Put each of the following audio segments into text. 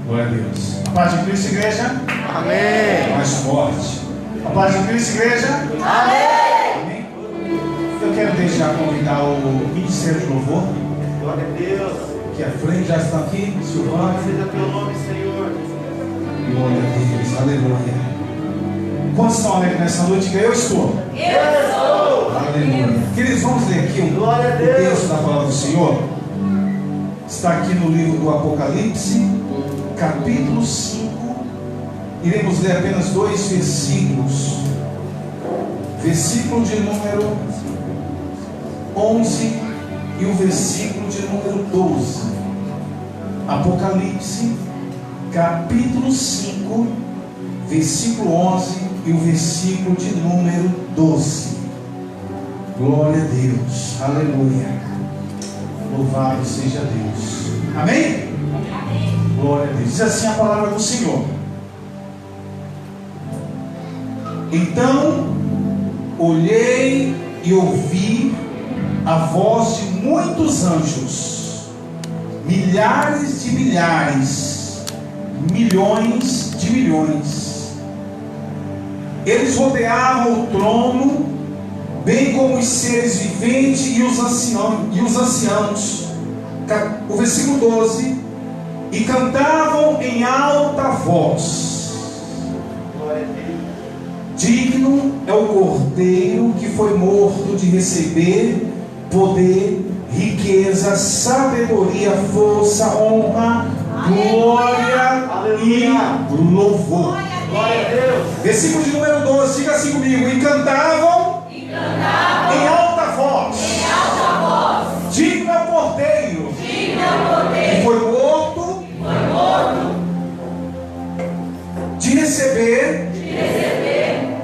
Glória a Deus. A paz de Cristo, igreja? Amém. Mais forte. A paz de Cristo, igreja? Amém. Amém. Eu quero deixar convidar o Ministério de Louvor. Glória a Deus. Que à frente já está aqui. Louvado seja teu nome, Senhor. Glória a Deus. Aleluia. Quantos estão alegres nessa noite? Eu estou. Eu estou. Aleluia. Queridos, vamos ler aqui Glória a o Deus. texto da palavra do Senhor. Está aqui no livro do Apocalipse, capítulo 5. Iremos ler apenas 2 versículos. Versículo de número 11 e o versículo de número 12. Apocalipse, capítulo 5, versículo 11 e o versículo de número 12. Glória a Deus. Aleluia. Louvado seja Deus. Amém? Glória a Deus. Diz assim a palavra do Senhor. Então olhei e ouvi a voz de muitos anjos, milhares de milhares, milhões de milhões. Eles rodeavam o trono, bem como os seres viventes e os anciãos. O versículo 12. E cantavam em alta voz. Digno é o Cordeiro que foi morto de receber poder, riqueza, sabedoria, força, honra, glória e louvor. Glória a Deus. Versículo de número 12, diga assim comigo. E cantavam em alta voz. Digno é o Cordeiro que foi morto de receber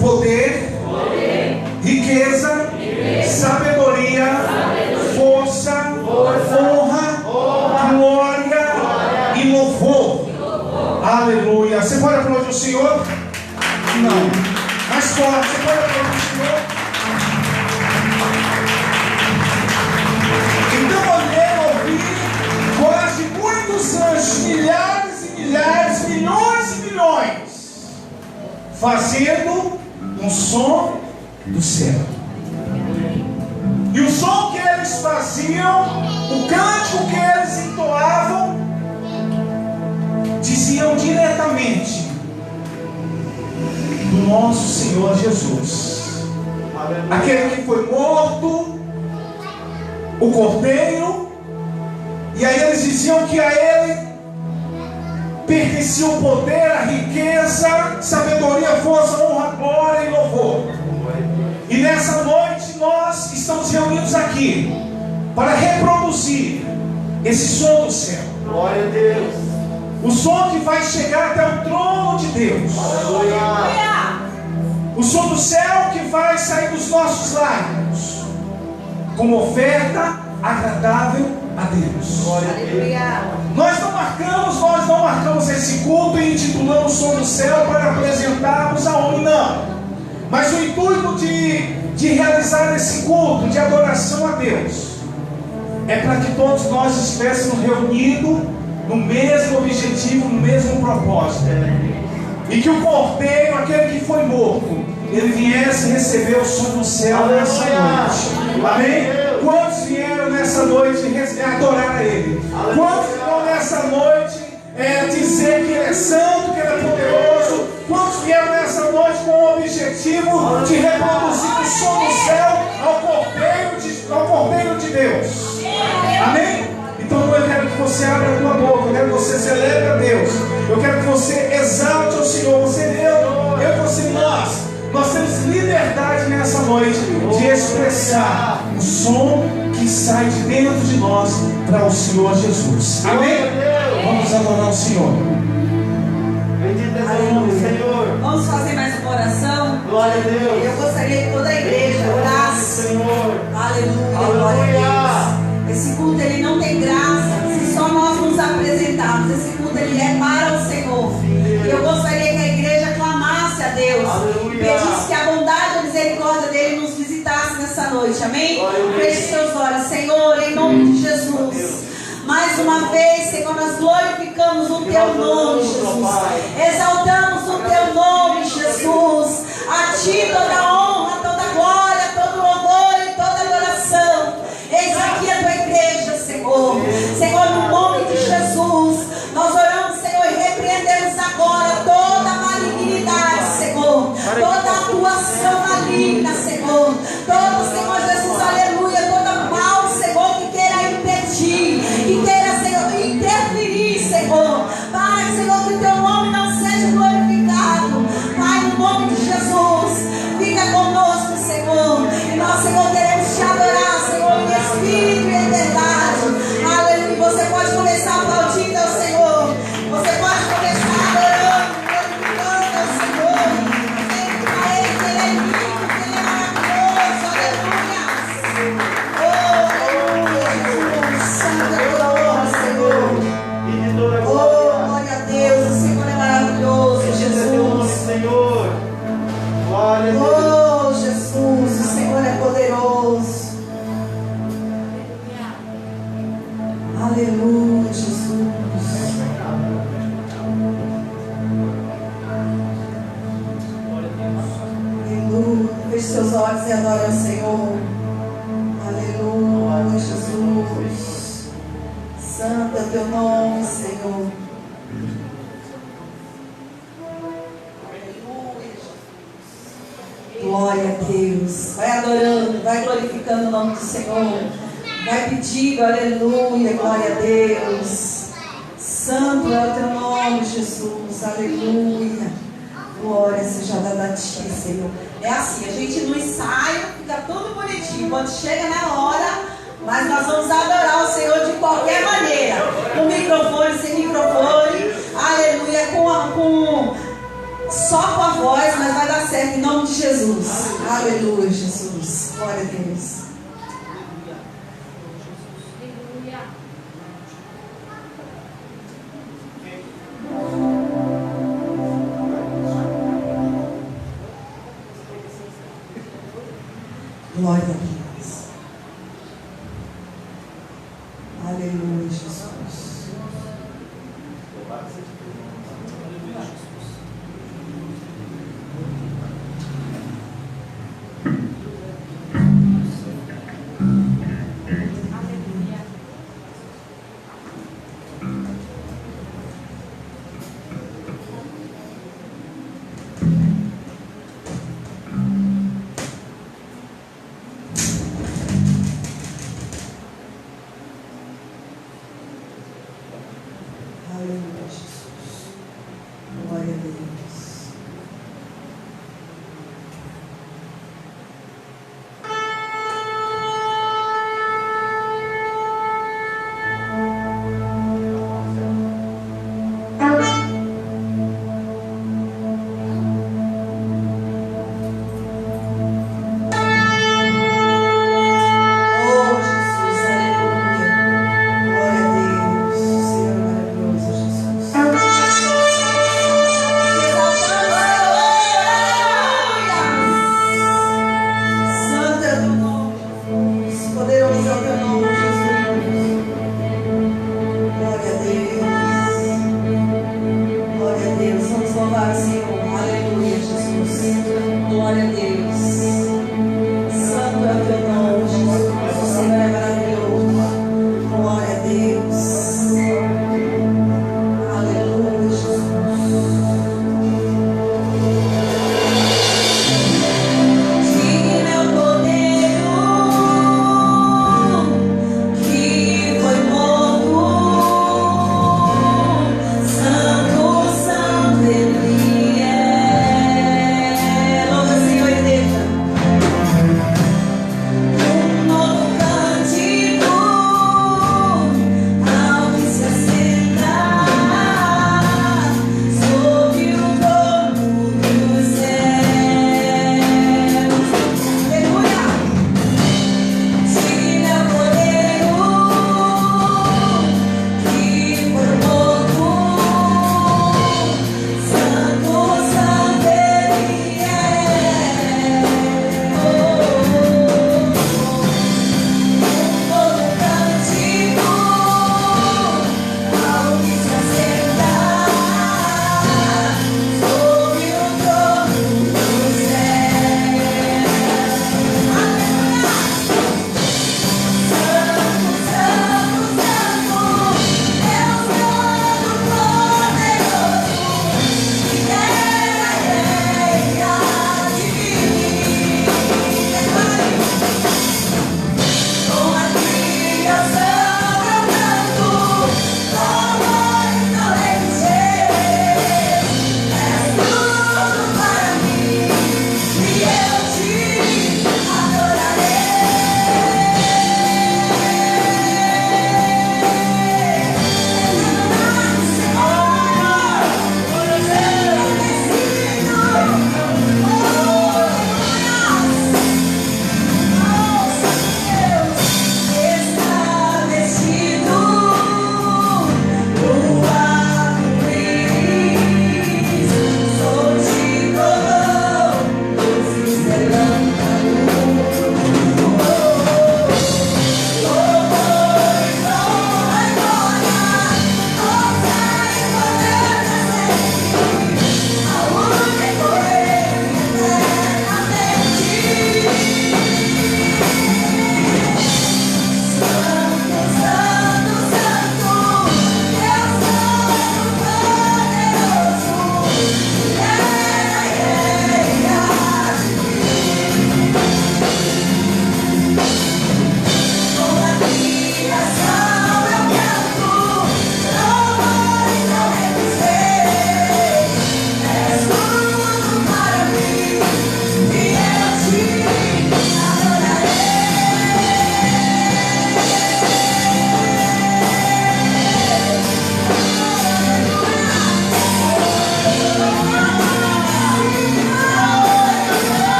poder, riqueza, sabedoria, força, honra, glória e louvor. Aleluia. Você pode aplaudir o Senhor? Não. Mais forte. Você pode aplaudir o Senhor? Então olhei, ouvi voz de muitos anjos, milhares e milhares, milhões e milhões, fazendo um som do céu. E o som que eles faziam, o cântico que eles entoavam, diziam diretamente do nosso Senhor Jesus, aquele que foi morto, o Cordeiro. E aí eles diziam que a ele pertencia o poder, a riqueza, sabedoria, força, honra, glória e louvor. E nessa noite nós estamos reunidos aqui para reproduzir esse som do céu. Glória a Deus. O som que vai chegar até o trono de Deus. Aleluia. O som do céu que vai sair dos nossos lábios como oferta agradável a Deus. Glória a Deus. Nós não marcamos esse culto e intitulamos Som do Céu para apresentarmos a homem, não. Mas o intuito de realizar esse culto de adoração a Deus é para que todos nós estivéssemos reunidos no mesmo objetivo, no mesmo propósito. E que o Cordeiro, aquele que foi morto, ele viesse receber o som do céu nessa noite. Amém? Quantos vieram nessa noite adorar a Ele? Quantos vieram nessa noite dizer que Ele é santo, que Ele é poderoso? Quantos vieram nessa noite com o objetivo de reproduzir o som do céu ao Cordeiro de Deus? Amém? Então eu quero que você abra a tua boca, eu quero que você celebre a Deus, eu quero que você exalte o Senhor. Nós temos liberdade nessa noite de expressar o som que sai de dentro de nós para o Senhor Jesus. Amém? Vamos adorar o Senhor. Bendito é o nome do Senhor. Vamos fazer mais uma oração. Glória a Deus. Eu gostaria que toda a igreja orasse. Senhor. Aleluia, glória a Deus. Esse culto ele não tem graça se só nós nos apresentarmos. Esse culto ele é para o Senhor. E eu gostaria que a igreja clamasse a Deus. Aleluia. Pedisse que a bondade e a misericórdia dele nos visitasse nessa noite. Amém? Feche seus olhos, Senhor, em nome de Jesus. Mais Mais uma vez, Senhor, nós glorificamos o Teu nome, Jesus. Exaltamos o Teu nome, Jesus. A Ti toda honra, toda glória, todo louvor e toda adoração. Eis aqui a Tua igreja, Senhor. Senhor, no nome de Jesus, nós oramos, Senhor, e repreendemos agora toda malignidade, Senhor. Toda atuação maligna, Senhor. Todo, Senhor Jesus, aleluia, toda mal, Senhor, que queira impedir, que queira, Senhor, interferir, Senhor. Pai, Senhor, que o Teu nome não seja glorificado. Pai, no nome de Jesus, fica conosco, Senhor. E nós, Senhor, queremos Te adorar, Senhor, em espírito e em verdade. Aleluia. Você pode começar aplaudindo ao Senhor. Você pode começar adorando, glorificando ao Senhor. Dizendo para Ele que Ele é lindo, que Ele é maravilhoso. Aleluia. Oh, aleluia, Jesus. Santo é Teu nome, Senhor. Oh, glória a Deus. O Senhor é maravilhoso, Jesus. Senhor. Glória a Deus. Oh, Jesus, o Senhor é poderoso. Aleluia, Jesus. Aleluia. Feche seus olhos e adore ao Senhor. Aleluia, Jesus. Santo é o Teu nome, Senhor. Glória a Deus. Vai adorando, vai glorificando o nome do Senhor. Vai pedindo, aleluia, glória a Deus. Santo é o Teu nome, Jesus, aleluia. Glória seja dada a Ti, Senhor. É assim, a gente no ensaio fica tudo bonitinho. Quando chega na hora, mas nós vamos adorar o Senhor de qualquer maneira. Com microfone, sem microfone, aleluia, só com a voz, mas vai dar certo em nome de Jesus. Aleluia, Jesus. Glória a Deus. Glória a Deus. Aleluia, Jesus. Aleluia, Jesus. Glória a Deus.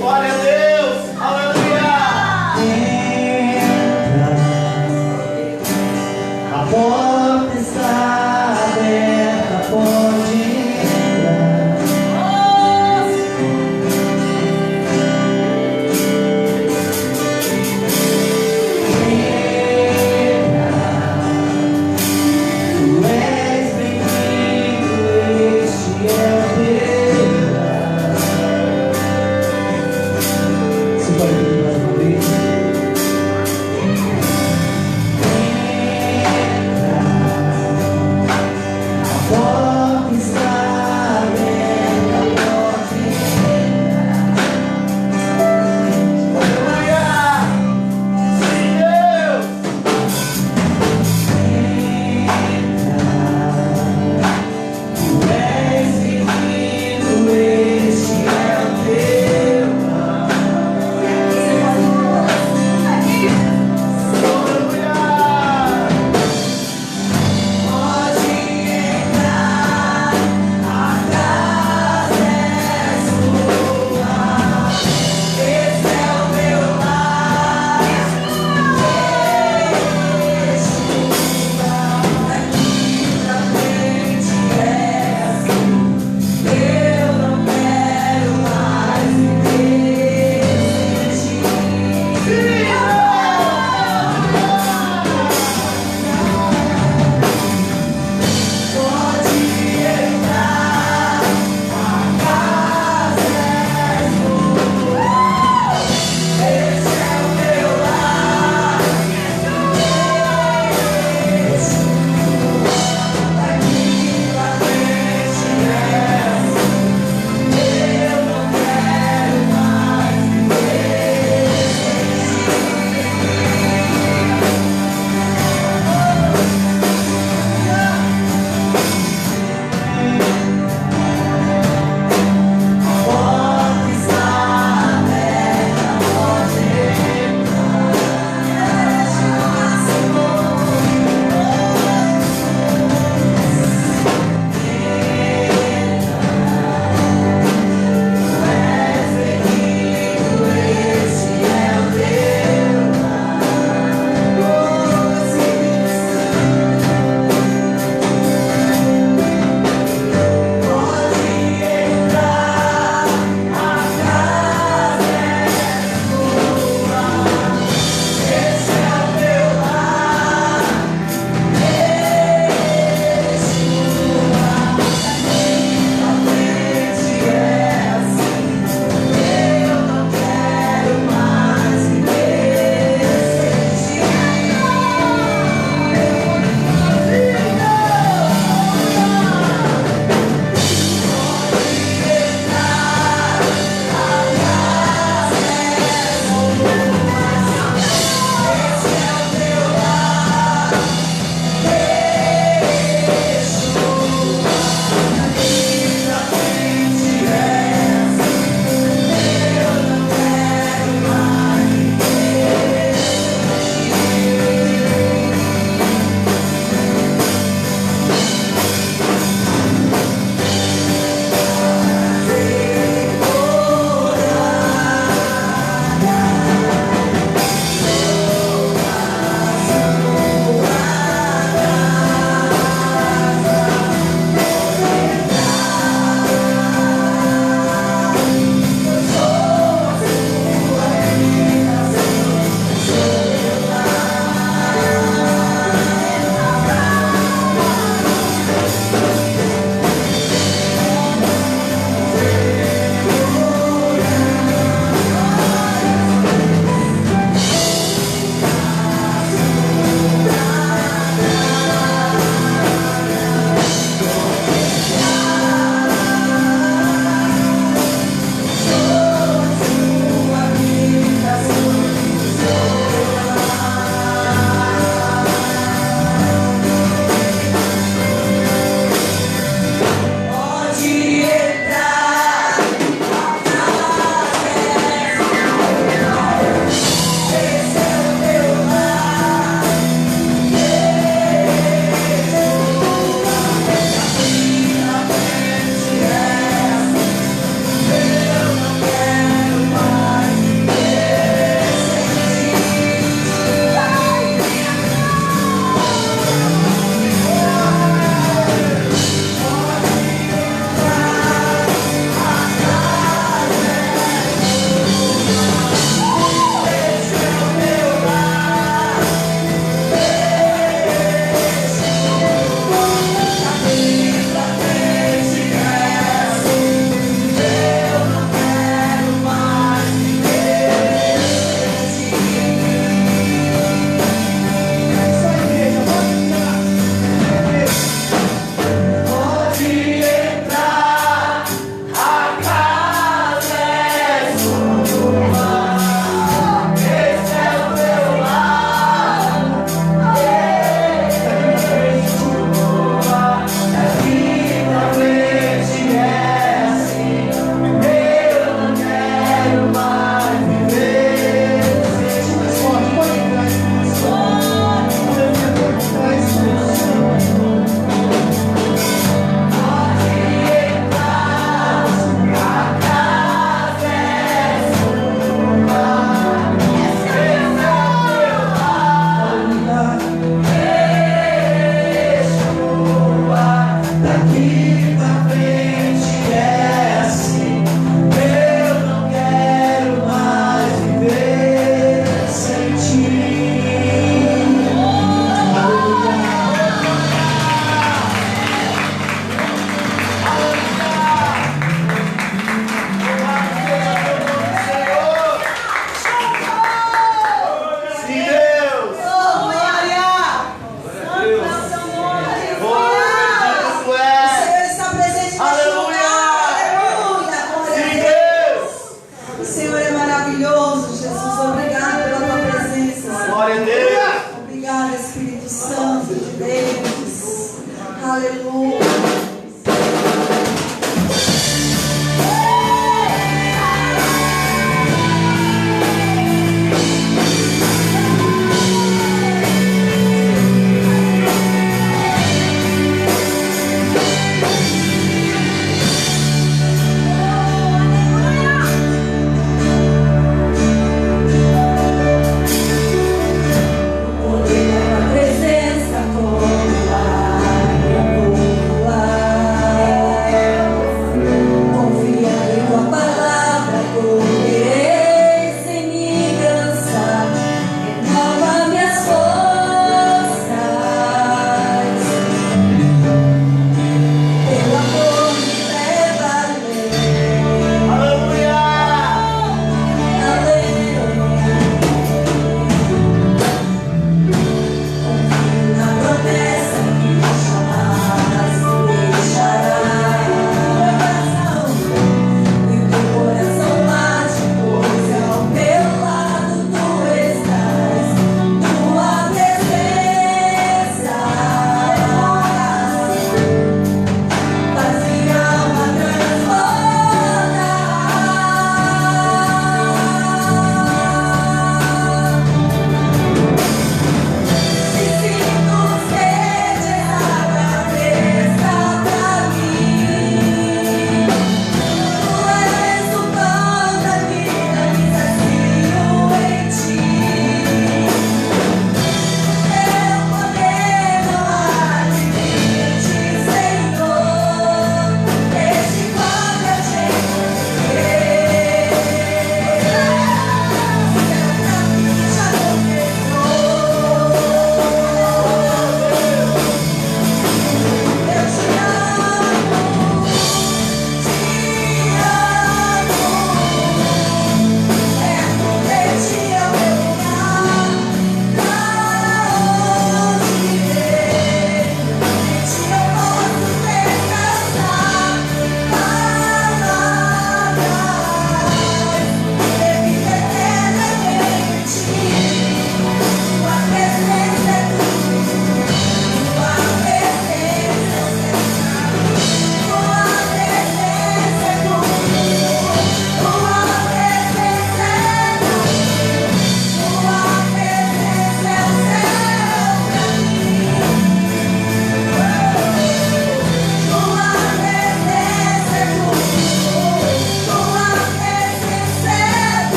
Glória a Deus. Aleluia.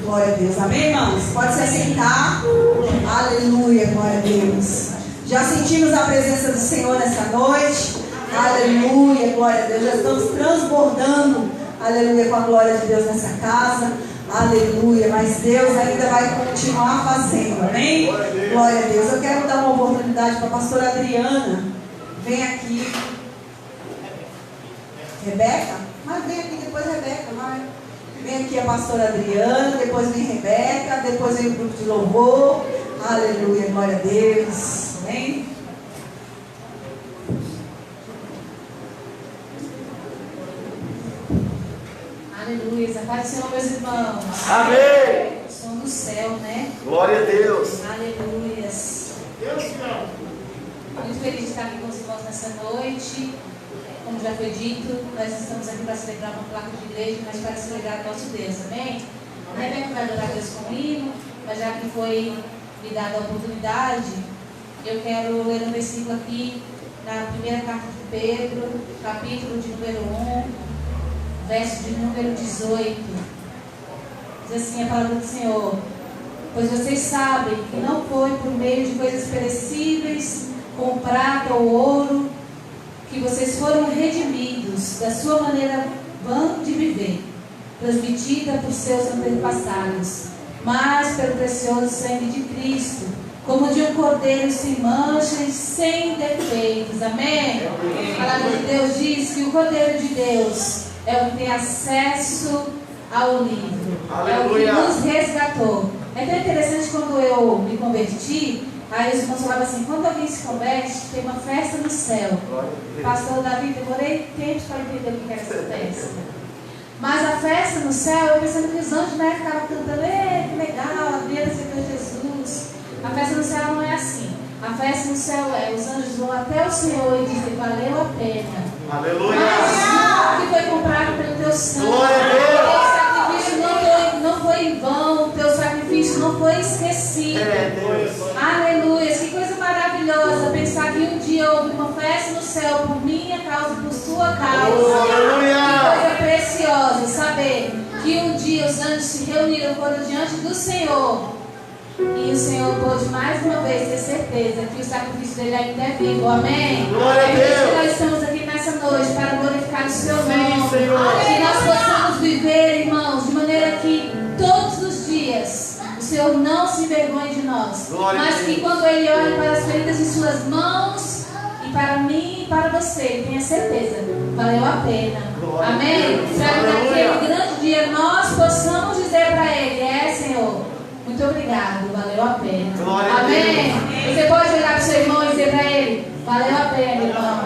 Glória a Deus. Amém, irmãos? Pode se assentar. Aleluia, glória a Deus. Já sentimos a presença do Senhor nessa noite. Aleluia, glória a Deus. Já estamos transbordando, aleluia, com a glória de Deus nessa casa. Aleluia, mas Deus ainda vai continuar fazendo, amém? Glória a Deus. Eu quero dar uma oportunidade para a pastora Adriana. Vem aqui. Rebeca? Mas vem aqui depois, Rebeca, vai. Vem aqui a pastora Adriana, depois vem Rebeca, depois vem o grupo de louvor. Aleluia, glória a Deus. Amém? Aleluia, a paz do Senhor, meus irmãos. Amém. Som do céu, né? Glória a Deus. Aleluia. Muito feliz de estar aqui com os irmãos nessa noite. Como já foi dito, nós estamos aqui para celebrar uma placa de igreja, mas para celebrar o nosso Deus, amém? A Rebeca vai adorar Deus com hino, mas já que foi me dada a oportunidade, eu quero ler um versículo aqui na primeira carta de Pedro, capítulo de número 1, verso de número 18. Diz assim a palavra do Senhor: pois vocês sabem que não foi por meio de coisas perecíveis, como prata ou ouro, que vocês foram redimidos da sua maneira vã de viver, transmitida por seus antepassados, mas pelo precioso sangue de Cristo, como de um cordeiro sem mancha e sem defeitos. Amém? A palavra de Deus diz que o cordeiro de Deus é o que tem acesso ao livro. Aleluia. É o que nos resgatou. É tão interessante, quando eu me converti, aí os irmãos falavam assim: quando alguém se converte, tem uma festa no céu. Pastor Davi, demorei tempo para entender o que era essa festa. Mas a festa no céu, eu pensando que os anjos, né, ficavam cantando: que legal, a vida Senhor Jesus. A festa no céu não é assim. A festa no céu é: os anjos vão até o Senhor e dizem: valeu a pena. Aleluia. Mas que foi comprado pelo teu sangue. Glória a Deus. O teu sacrifício não foi em vão. O teu sacrifício não foi esquecido. Deus. Aleluia. Que coisa maravilhosa pensar que um dia houve uma festa no céu por minha causa e por sua causa. Aleluia. Que coisa preciosa saber que um dia os anjos se reuniram, foram diante do Senhor. E o Senhor pôde mais uma vez ter certeza que o sacrifício dele ainda é vivo. Amém? Glória a É por isso que Deus. nós estamos aqui nessa noite para glorificar o seu nome. Senhor. Que nós possamos viver, irmãos, de maneira que todos os dias o Senhor não se envergonhe de nós. Glória a Mas Deus. que quando Ele olhe para as feridas em suas mãos, e para mim e para você, Ele tenha certeza, valeu a pena. Glória a Amém? Deus. Para que Aleluia. naquele grande dia nós possamos dizer para Ele: Senhor, muito obrigado, valeu a pena. Glória a Amém? Você pode olhar para o seu irmão e dizer para ele: valeu a pena, irmão.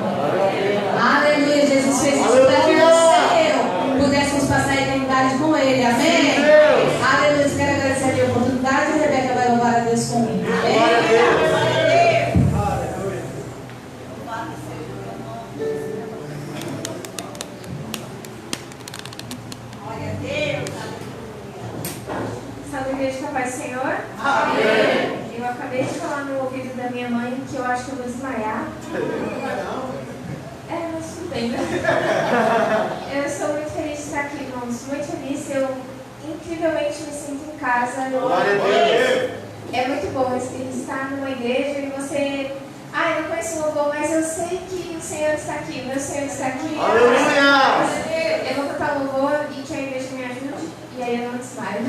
Aleluia, Jesus fez isso para que você e eu pudéssemos passar a eternidade com Ele. Amém? Aleluia, eu quero agradecer a oportunidade e a Rebeca vai louvar a Deus comigo. Amém? Glória a Deus. Glória a Deus. Salve, igreja, com a paz do Senhor. Amém. Eu acabei de falar no ouvido da minha mãe que eu acho que eu vou desmaiar. Não entendo. Eu estou muito feliz de estar aqui, irmãos. Muito feliz. Eu incrivelmente me sinto em casa. Glória a Deus. É muito bom estar numa igreja e você... eu não conheço o louvor, mas eu sei que o Senhor está aqui. Meu Senhor está aqui. Aleluia! Eu vou cantar louvor e que a igreja me ajude. E aí eu não desmaio.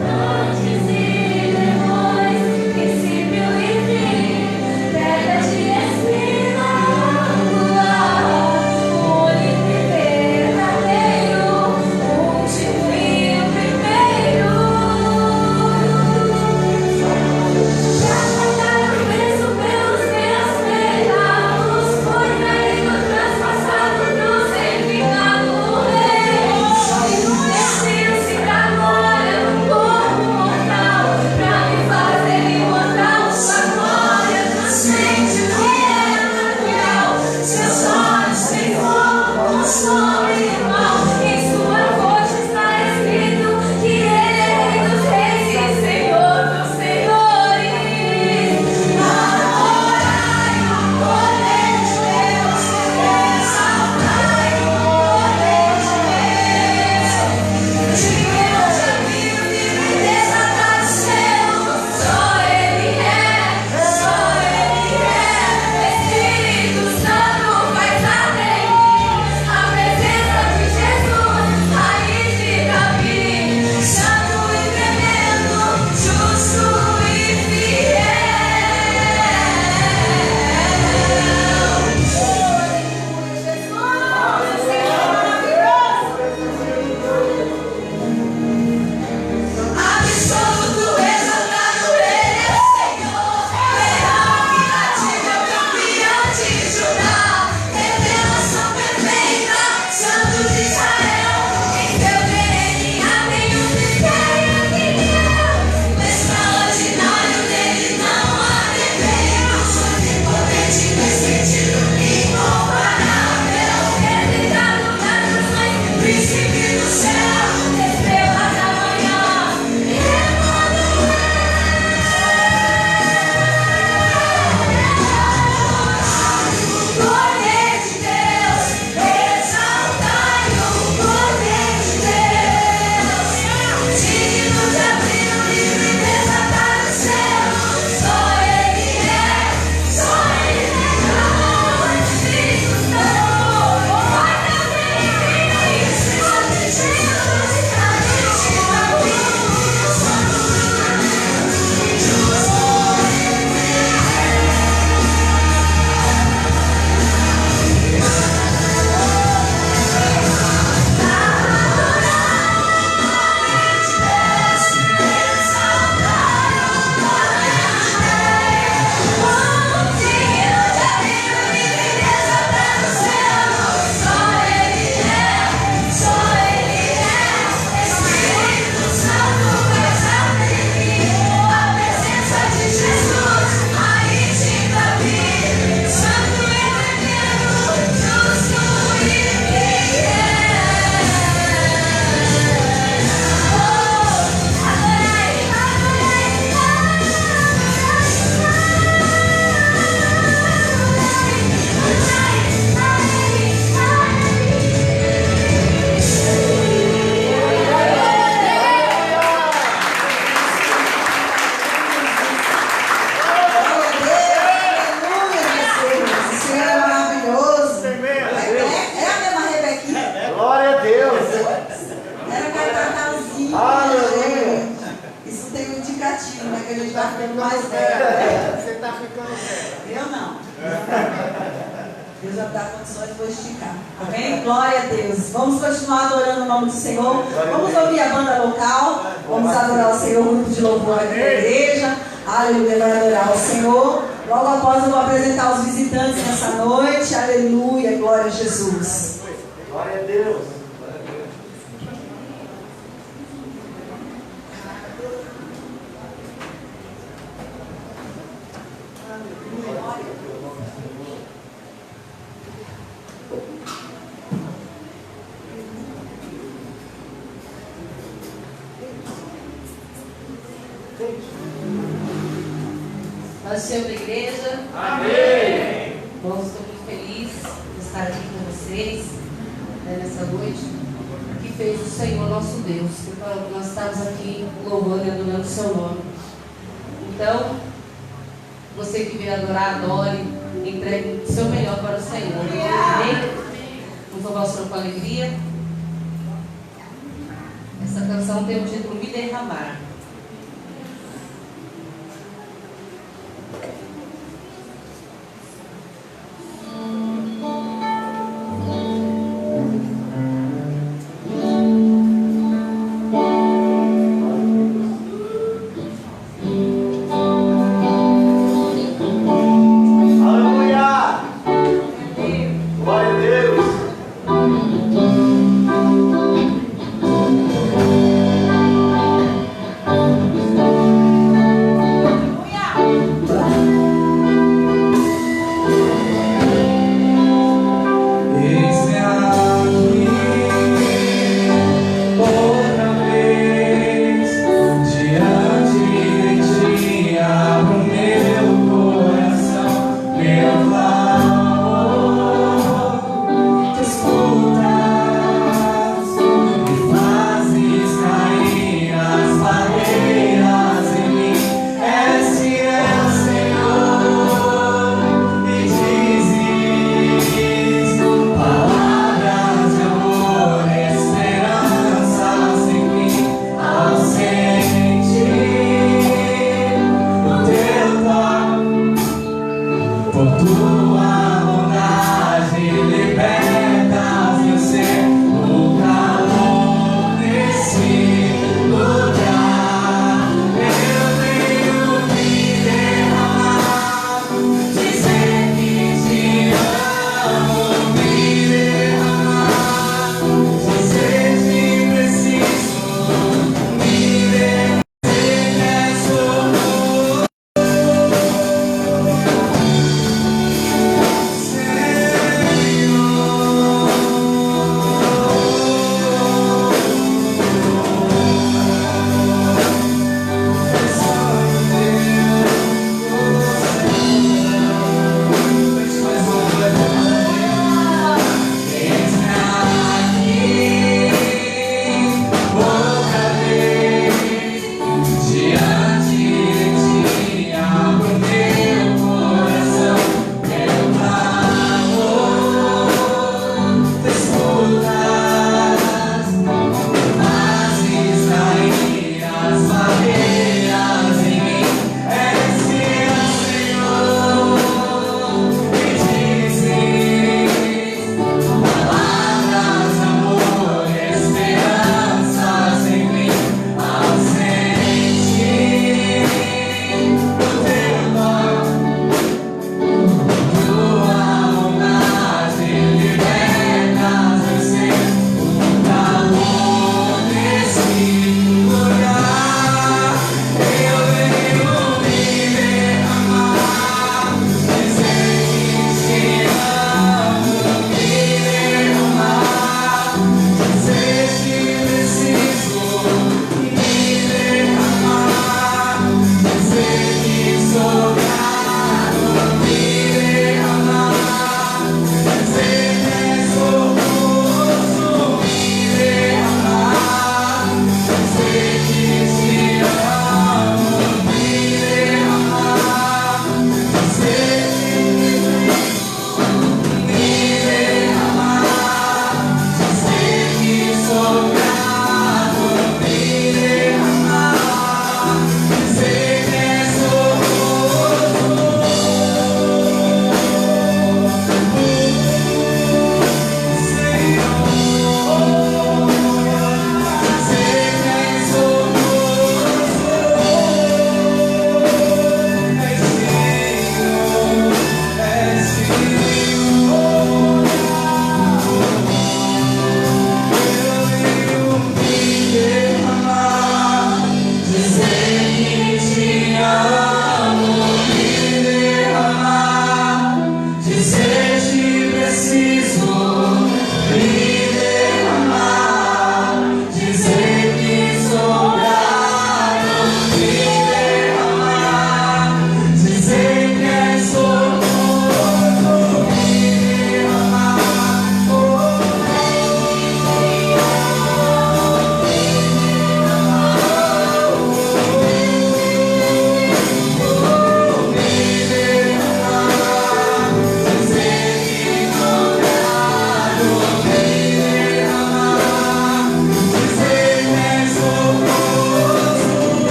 Antes e depois, princípio e fim, pedra de espírito. Deus vai dar condições para esticar. Amém? Glória a Deus. Vamos continuar adorando o nome do Senhor. Vamos ouvir a banda local. Vamos adorar o Senhor, o grupo de louvor aqui da igreja. Aleluia, vai adorar o Senhor. Logo após eu vou apresentar os visitantes nessa noite. Aleluia, glória a Jesus. Glória a Deus. Nós somos da igreja. Amém. Bom, estou muito feliz de estar aqui com vocês nessa noite. Que fez o Senhor nosso Deus. Que nós estamos aqui louvando e adorando o seu nome. Então, você que veio adorar, adore, entregue o seu melhor para o Senhor. Amém? Vamos mostrar com alegria. Essa canção tem o título Me Derramar. Aleluia. Glória a Deus. Eis-me aqui, outra vez, diante de ti, abro meu coração, meu clamor, te escutas, me fazes cair as barreiras em mim, és fiel, Senhor, e dizes palavras de amor, esperanças em mim, ao sentir o teu toque, por tua bondade libertas meu ser, o calor desse lugar. Eu venho me derramar, dizer que te amo, me derramar, dizer que preciso, me derramar, dizer que és amor.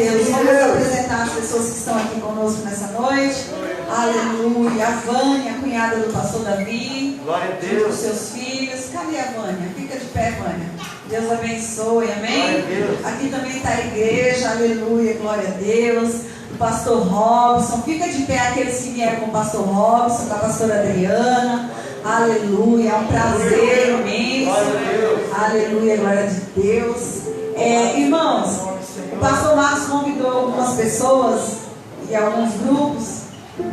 Deus. Vamos apresentar as pessoas que estão aqui conosco nessa noite. Aleluia. A Vânia, a cunhada do pastor Davi. Glória a Junto com Deus. seus filhos. Cadê a Vânia? Fica de pé, Vânia. Deus abençoe, amém? Glória a Deus. Aqui também está a igreja, aleluia, glória a Deus. O pastor Robson, fica de pé aqueles que vieram com o pastor Robson, com a pastora Adriana. Aleluia, é um prazer imenso. Aleluia, glória de Deus. Irmãos, o pastor Marcos convidou algumas pessoas e alguns grupos,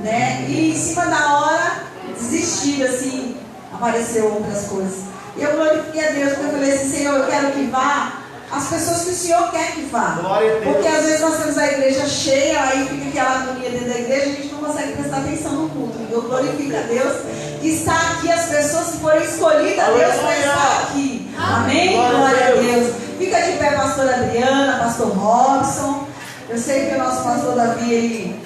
né? E em cima da hora desistiram, assim, apareceu outras coisas. E eu glorifiquei a Deus, porque eu falei assim, Senhor, eu quero que vá as pessoas que o Senhor quer que vá. Glória a Deus. Porque às vezes nós temos a igreja cheia, aí fica aquela agonia dentro da igreja, a gente não consegue prestar atenção no culto. Eu glorifico a Deus que está aqui as pessoas que foram escolhidas a Deus para estar aqui. Amém? Glória a Deus. Fica de pé, pastora Adriana, pastor Robson. Eu sei que o nosso pastor Davi ele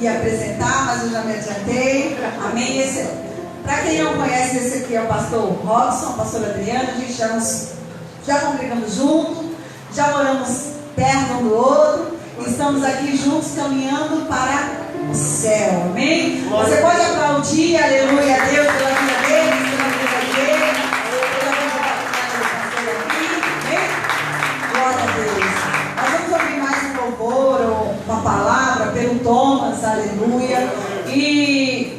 ia apresentar, mas eu já me adiantei. Amém? Para quem não conhece, esse aqui é o pastor Robson, pastor Adriana. A gente já congregamos juntos, já moramos perto um do outro, e estamos aqui juntos caminhando para o céu, amém? Você pode aplaudir, aleluia, a Deus pela vida deles, pela vida dele, pela vida do pastor aqui, amém? Glória a Deus. Nós vamos ouvir mais um louvor, ou uma palavra pelo Thomas, aleluia, e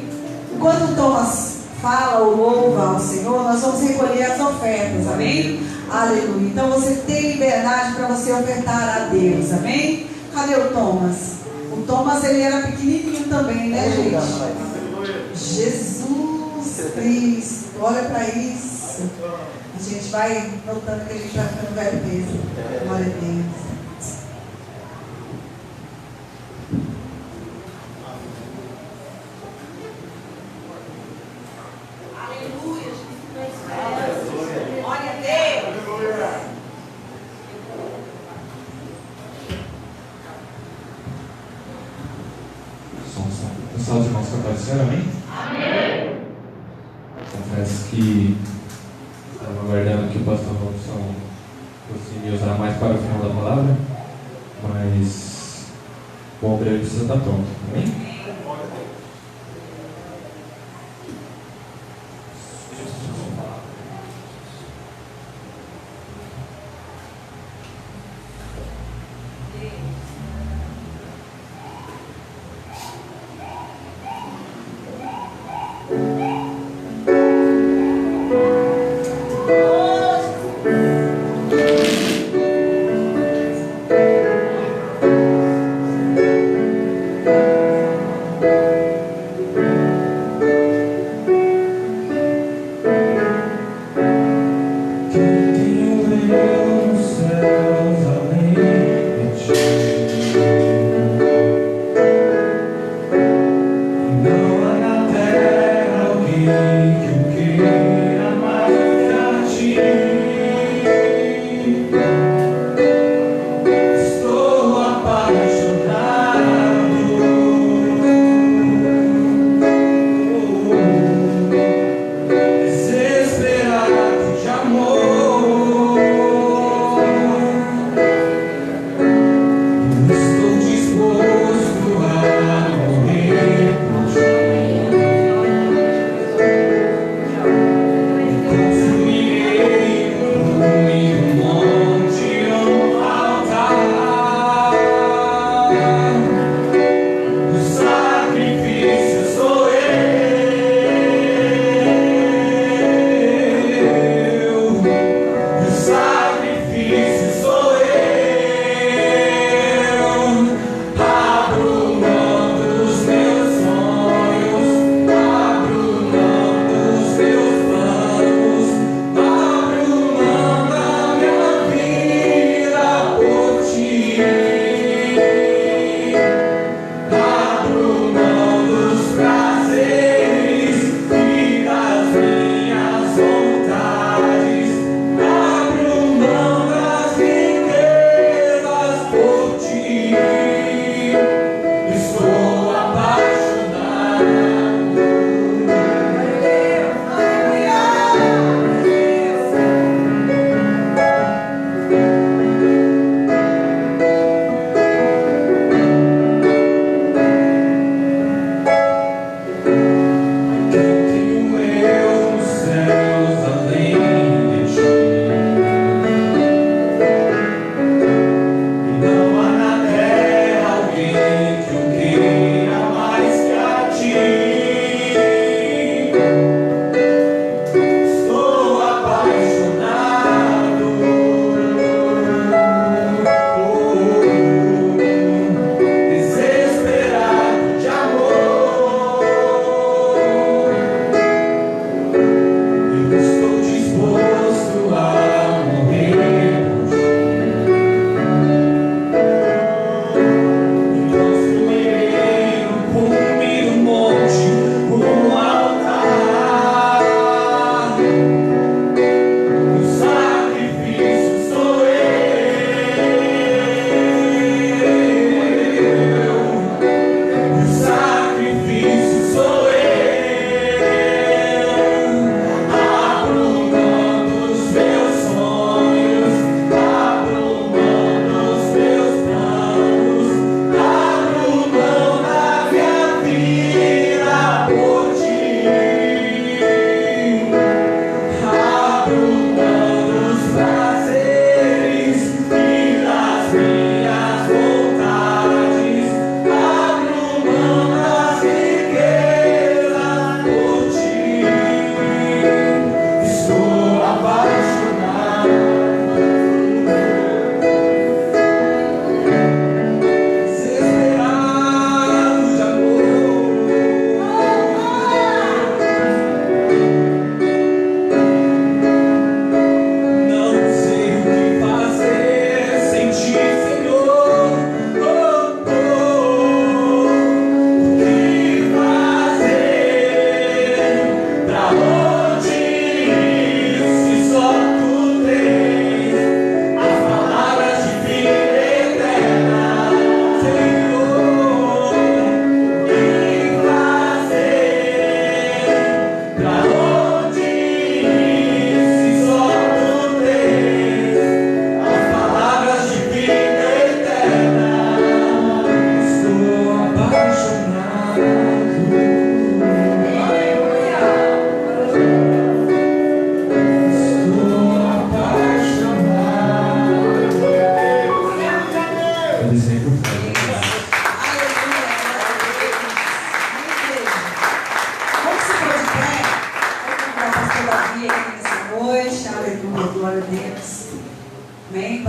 enquanto o Thomas fala ou louva ao Senhor, nós vamos recolher as ofertas, amém? Aleluia. Então você tem liberdade para você ofertar a Deus, amém? Cadê o Thomas? O Thomas, ele era pequenininho também, né, gente? Jesus Cristo, olha para isso. A gente vai notando que a gente vai ficando velho mesmo. Glória a Deus. Pessoal, os irmãos que apareceram, amém? Amém! Confesso que estava aguardando que o pastor Robson fosse me usar mais para o final da palavra, mas o obreiro precisa estar pronto, amém?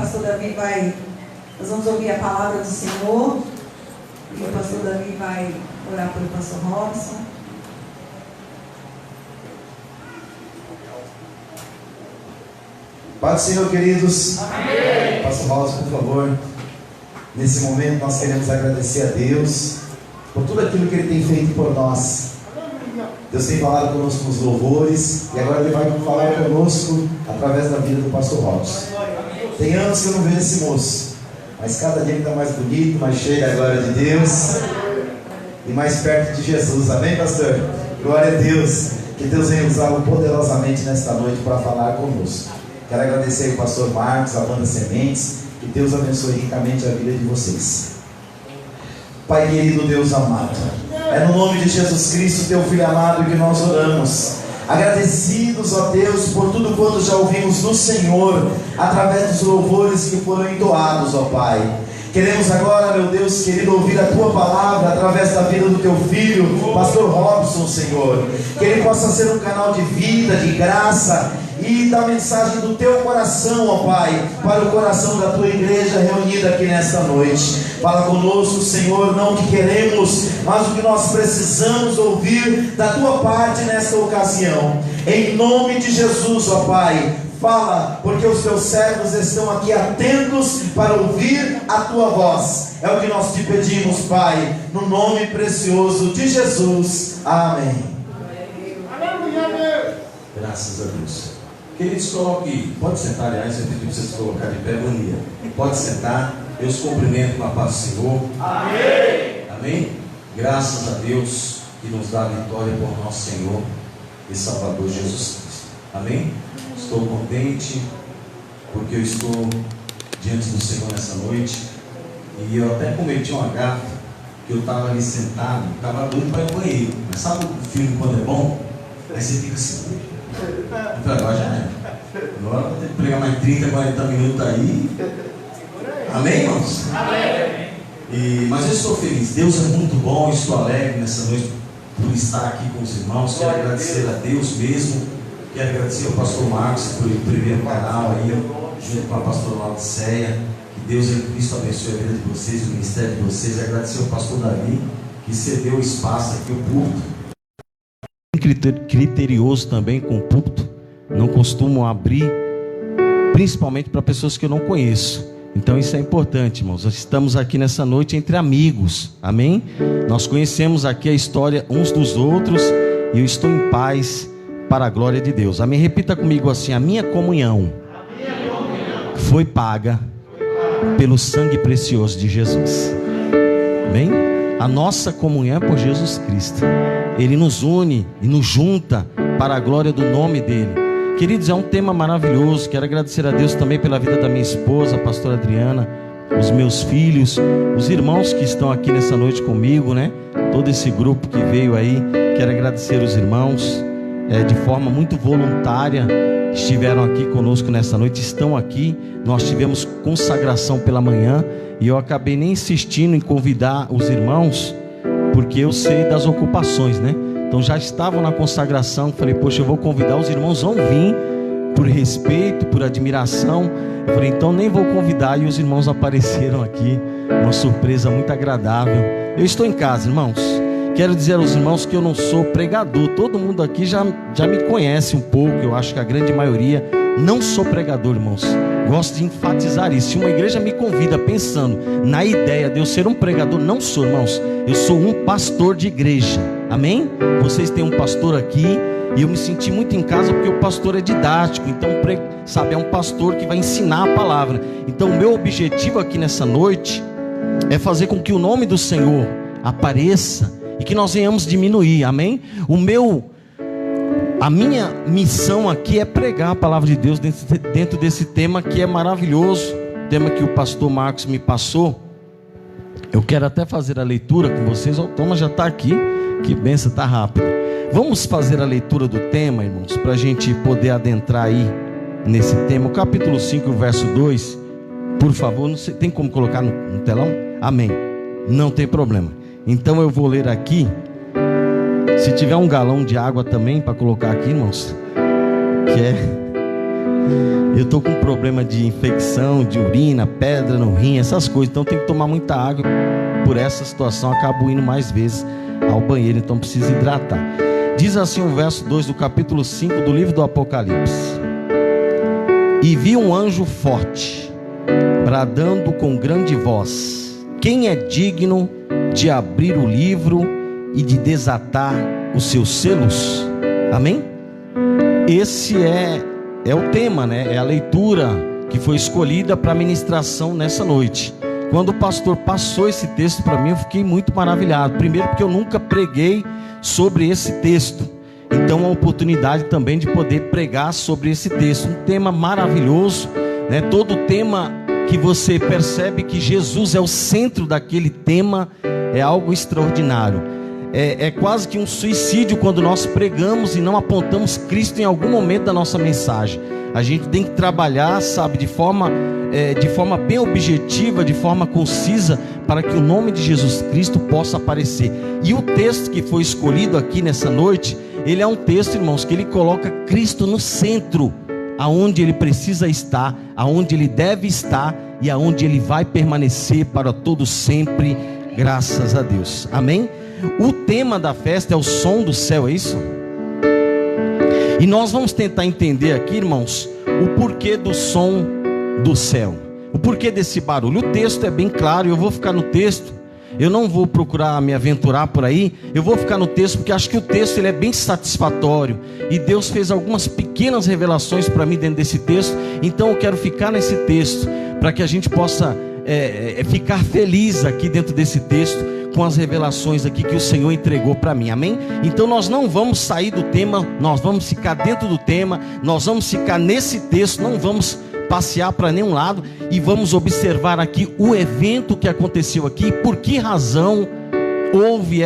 pastor Davi vai... Nós vamos ouvir a palavra do Senhor. E o pastor Davi vai orar pelo pastor Robson. Paz do Senhor, queridos. Amém. Pastor Robson, por favor. Nesse momento nós queremos agradecer a Deus por tudo aquilo que Ele tem feito por nós. Deus tem falado conosco nos louvores e agora Ele vai falar conosco através da vida do pastor Robson. Tem anos que eu não vejo esse moço, mas cada dia ele está mais bonito, mais cheio da glória de Deus e mais perto de Jesus. Amém, pastor? Glória a Deus. Que Deus venha usá-lo poderosamente nesta noite para falar conosco. Quero agradecer ao pastor Marcos, a banda Sementes. Que Deus abençoe ricamente a vida de vocês. Pai querido, Deus amado, é no nome de Jesus Cristo, teu Filho amado, que nós oramos. Agradecidos, ó Deus, por tudo quanto já ouvimos do Senhor, através dos louvores que foram entoados, ó Pai. Queremos agora, meu Deus querido, ouvir a Tua palavra através da vida do Teu Filho, pastor Robson, Senhor. Que ele possa ser um canal de vida, de graça e da mensagem do Teu coração, ó Pai, para o coração da Tua igreja reunida aqui nesta noite. Fala conosco, Senhor, não o que queremos, mas o que nós precisamos ouvir da Tua parte nesta ocasião. Em nome de Jesus, ó Pai, fala, porque os Teus servos estão aqui atentos para ouvir a Tua voz. É o que nós te pedimos, Pai, no nome precioso de Jesus. Amém. Graças a Deus. Queridos, coloque, pode sentar, aliás, eu pedi para vocês colocar de pé, mania. Pode sentar, eu os cumprimento com a paz do Senhor. Amém. Amém. Graças a Deus que nos dá a vitória por nosso Senhor e Salvador Jesus Cristo. Amém. Estou contente porque eu estou diante do Senhor nessa noite. E eu até cometi uma gafe, que eu estava ali sentado, estava doido para ir ao banheiro. Mas sabe o filme quando é bom? Aí você fica assim. Então agora já é. Agora vou ter que pregar mais 30, 40 minutos aí. Amém, irmãos? Amém. Mas eu estou feliz. Deus é muito bom. Estou alegre nessa noite por estar aqui com os irmãos. Quero agradecer a Deus mesmo. Quero agradecer ao pastor Marcos por primeiro canal aí, junto com a pastora Laodiceia. Que Deus em Cristo abençoe a vida de vocês, o ministério de vocês. Agradecer ao pastor Davi, que cedeu o espaço aqui, o púlpito. Criterioso também com o púlpito. Não costumo abrir, principalmente para pessoas que eu não conheço. Então isso é importante, irmãos. Nós estamos aqui nessa noite entre amigos. Amém? Nós conhecemos aqui a história uns dos outros. E eu estou em paz para a glória de Deus. Amém? Repita comigo assim: a minha comunhão foi paga pelo sangue precioso de Jesus. Amém? A nossa comunhão é por Jesus Cristo. Ele nos une e nos junta para a glória do nome dele. Queridos, é um tema maravilhoso. Quero agradecer a Deus também pela vida da minha esposa, a pastora Adriana, os meus filhos, os irmãos que estão aqui nessa noite comigo, né? Todo esse grupo que veio aí. Quero agradecer os irmãos de forma muito voluntária, estiveram aqui conosco nessa noite, estão aqui. Nós tivemos consagração pela manhã e eu acabei nem insistindo em convidar os irmãos, porque eu sei das ocupações, né? Então já estavam na consagração. Falei, poxa, eu vou convidar, os irmãos vão vir por respeito, por admiração. Eu falei, então nem vou convidar. E os irmãos apareceram aqui, uma surpresa muito agradável. Eu estou em casa, irmãos. Quero dizer aos irmãos que eu não sou pregador. Todo mundo aqui já me conhece um pouco. Eu acho que a grande maioria. Não sou pregador, irmãos. Gosto de enfatizar isso. Se uma igreja me convida pensando na ideia de eu ser um pregador, não sou, irmãos. Eu sou um pastor de igreja. Amém? Vocês têm um pastor aqui e eu me senti muito em casa porque o pastor é didático. Então, sabe, é um pastor que vai ensinar a palavra. Então, o meu objetivo aqui nessa noite é fazer com que o nome do Senhor apareça e que nós venhamos diminuir. Amém? A minha missão aqui é pregar a palavra de Deus dentro desse tema que é maravilhoso, tema que o pastor Marcos me passou. Eu quero até fazer a leitura com vocês. O Thomas já está aqui, que benção, está rápido. Vamos fazer a leitura do tema, irmãos, para a gente poder adentrar aí nesse tema. O capítulo 5, verso 2, por favor, não sei, tem como colocar no telão? Amém, não tem problema. Então eu vou ler aqui. Se tiver um galão de água também para colocar aqui, irmãos, que é Eu tô com problema de infecção, de urina, pedra no rim, essas coisas. Então tenho que tomar muita água. Por essa situação acabo indo mais vezes ao banheiro, então preciso hidratar. Diz assim o verso 2 do capítulo 5 do livro do Apocalipse: E vi um anjo forte, bradando com grande voz: Quem é digno de abrir o livro e de desatar os seus selos? Amém? Esse é o tema, né? É a leitura que foi escolhida para a ministração nessa noite. Quando o pastor passou esse texto para mim, eu fiquei muito maravilhado. Primeiro porque eu nunca preguei sobre esse texto. Então, a oportunidade também de poder pregar sobre esse texto. Um tema maravilhoso, né? Todo tema que você percebe que Jesus é o centro daquele tema é algo extraordinário. É quase que um suicídio quando nós pregamos e não apontamos Cristo em algum momento da nossa mensagem. A gente tem que trabalhar, sabe, de forma bem objetiva, de forma concisa, para que o nome de Jesus Cristo possa aparecer. E o texto que foi escolhido aqui nessa noite, ele é um texto, irmãos, que ele coloca Cristo no centro, aonde ele precisa estar, aonde ele deve estar e aonde ele vai permanecer para todo sempre, graças a Deus. Amém? O tema da festa é o som do céu, é isso? E nós vamos tentar entender aqui, irmãos, o porquê do som do céu, o porquê desse barulho. O texto é bem claro, eu vou ficar no texto, eu não vou procurar me aventurar por aí, eu vou ficar no texto, porque acho que o texto ele é bem satisfatório, e Deus fez algumas pequenas revelações para mim dentro desse texto. Então eu quero ficar nesse texto, para que a gente possa ficar feliz aqui dentro desse texto, com as revelações aqui que o Senhor entregou para mim, amém? Então nós não vamos sair do tema, nós vamos ficar dentro do tema, nós vamos ficar nesse texto, não vamos passear para nenhum lado, e vamos observar aqui o evento que aconteceu aqui, por que razão houve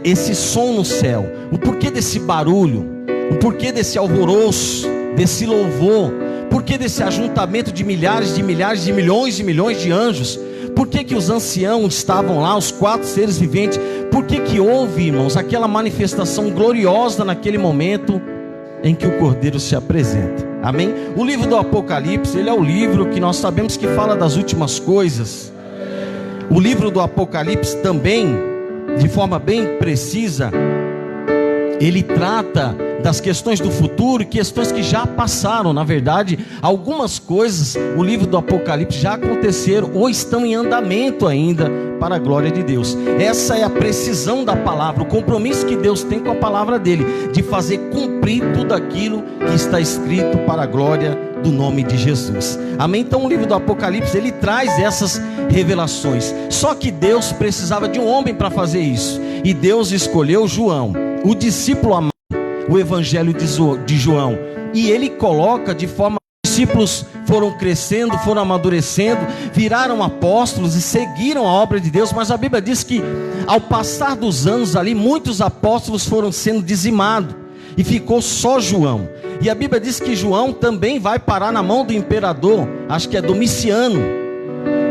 esse som no céu, o porquê desse barulho, o porquê desse alvoroço, desse louvor, porquê desse ajuntamento de milhares, de milhões de anjos. Por que os anciãos estavam lá, os 4 seres viventes? Por que houve, irmãos, aquela manifestação gloriosa naquele momento em que o Cordeiro se apresenta? Amém? O livro do Apocalipse, ele é o livro que nós sabemos que fala das últimas coisas. O livro do Apocalipse também, de forma bem precisa, ele trata das questões do futuro e questões que já passaram. Na verdade, algumas coisas, o livro do Apocalipse já aconteceram ou estão em andamento ainda, para a glória de Deus. Essa é a precisão da palavra, o compromisso que Deus tem com a palavra dele, de fazer cumprir tudo aquilo que está escrito para a glória do nome de Jesus. Amém? Então o livro do Apocalipse, ele traz essas revelações. Só que Deus precisava de um homem para fazer isso, e Deus escolheu João, o discípulo amado, o evangelho de João, e ele coloca de forma, os discípulos foram crescendo, foram amadurecendo, viraram apóstolos e seguiram a obra de Deus. Mas a Bíblia diz que ao passar dos anos ali, muitos apóstolos foram sendo dizimados, e ficou só João. E a Bíblia diz que João também vai parar na mão do imperador, acho que é Domiciano.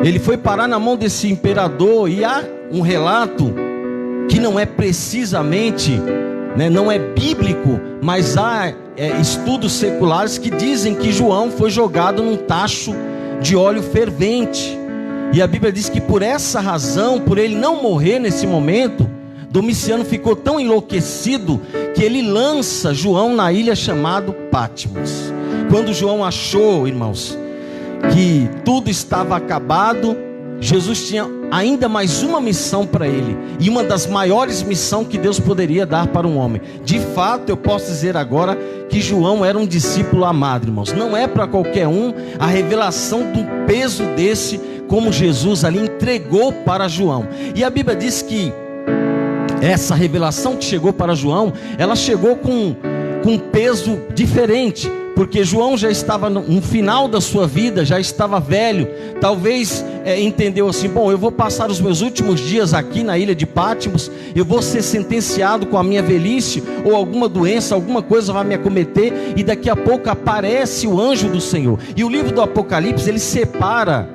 Ele foi parar na mão desse imperador, e há um relato que não é precisamente, não é bíblico, mas há estudos seculares que dizem que João foi jogado num tacho de óleo fervente. E a Bíblia diz que por essa razão, por ele não morrer nesse momento, Domiciano ficou tão enlouquecido que ele lança João na ilha chamada Patmos. Quando João achou, irmãos, que tudo estava acabado, Jesus tinha ainda mais uma missão para ele, e uma das maiores missões que Deus poderia dar para um homem. De fato, eu posso dizer agora que João era um discípulo amado, irmãos. Não é para qualquer um a revelação do peso desse, como Jesus ali entregou para João. E a Bíblia diz que essa revelação que chegou para João, ela chegou com um peso diferente, porque João já estava no final da sua vida, já estava velho. Talvez entendeu assim: bom, eu vou passar os meus últimos dias aqui na ilha de Patmos, eu vou ser sentenciado com a minha velhice, ou alguma doença, alguma coisa vai me acometer, e daqui a pouco aparece o anjo do Senhor. E o livro do Apocalipse, ele separa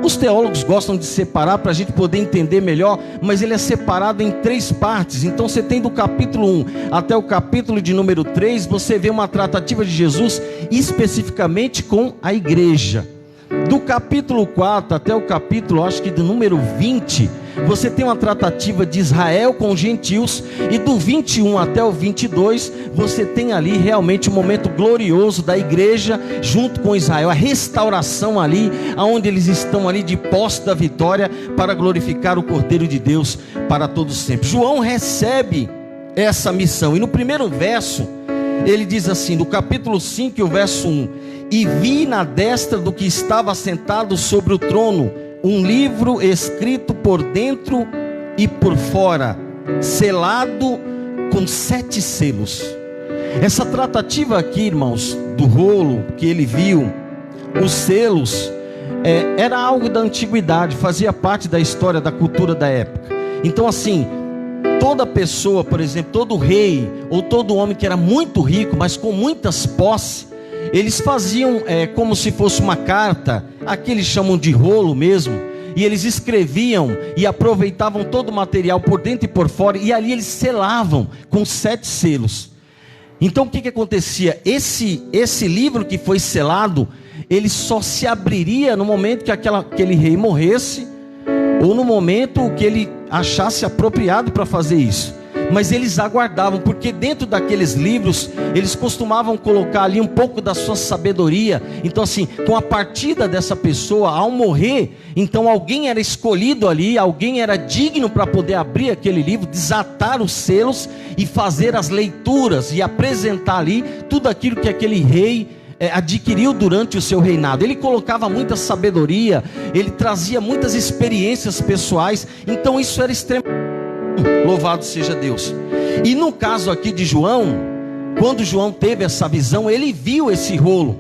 Os teólogos gostam de separar para a gente poder entender melhor, mas ele é separado em 3 partes. Então você tem do capítulo 1 até o capítulo de número 3, você vê uma tratativa de Jesus especificamente com a igreja. Do capítulo 4 até o capítulo, acho que do número 20, você tem uma tratativa de Israel com os gentios. E do 21 até o 22, você tem ali realmente um momento glorioso da igreja junto com Israel, a restauração ali, onde eles estão ali de posse da vitória para glorificar o Cordeiro de Deus para todos sempre. João recebe essa missão, e no primeiro verso ele diz assim, do capítulo 5, o verso 1: e vi na destra do que estava sentado sobre o trono um livro escrito por dentro e por fora, selado com 7 selos. Essa tratativa aqui, irmãos, do rolo que ele viu, os selos, era algo da antiguidade, fazia parte da história, da cultura da época. Então assim, toda pessoa, por exemplo, todo rei ou todo homem que era muito rico, mas com muitas posses, eles faziam como se fosse uma carta, aqui eles chamam de rolo mesmo, e eles escreviam e aproveitavam todo o material por dentro e por fora, e ali eles selavam com 7 selos. Então o que acontecia? Esse livro que foi selado, ele só se abriria no momento que aquele rei morresse, ou no momento que ele achasse apropriado para fazer isso. Mas eles aguardavam, porque dentro daqueles livros eles costumavam colocar ali um pouco da sua sabedoria. Então assim, com a partida dessa pessoa, ao morrer, então alguém era escolhido ali, alguém era digno para poder abrir aquele livro, desatar os selos e fazer as leituras e apresentar ali tudo aquilo que aquele rei adquiriu durante o seu reinado. Ele colocava muita sabedoria, ele trazia muitas experiências pessoais. Então isso era extremamente... Louvado seja Deus. E no caso aqui de João, quando João teve essa visão, ele viu esse rolo,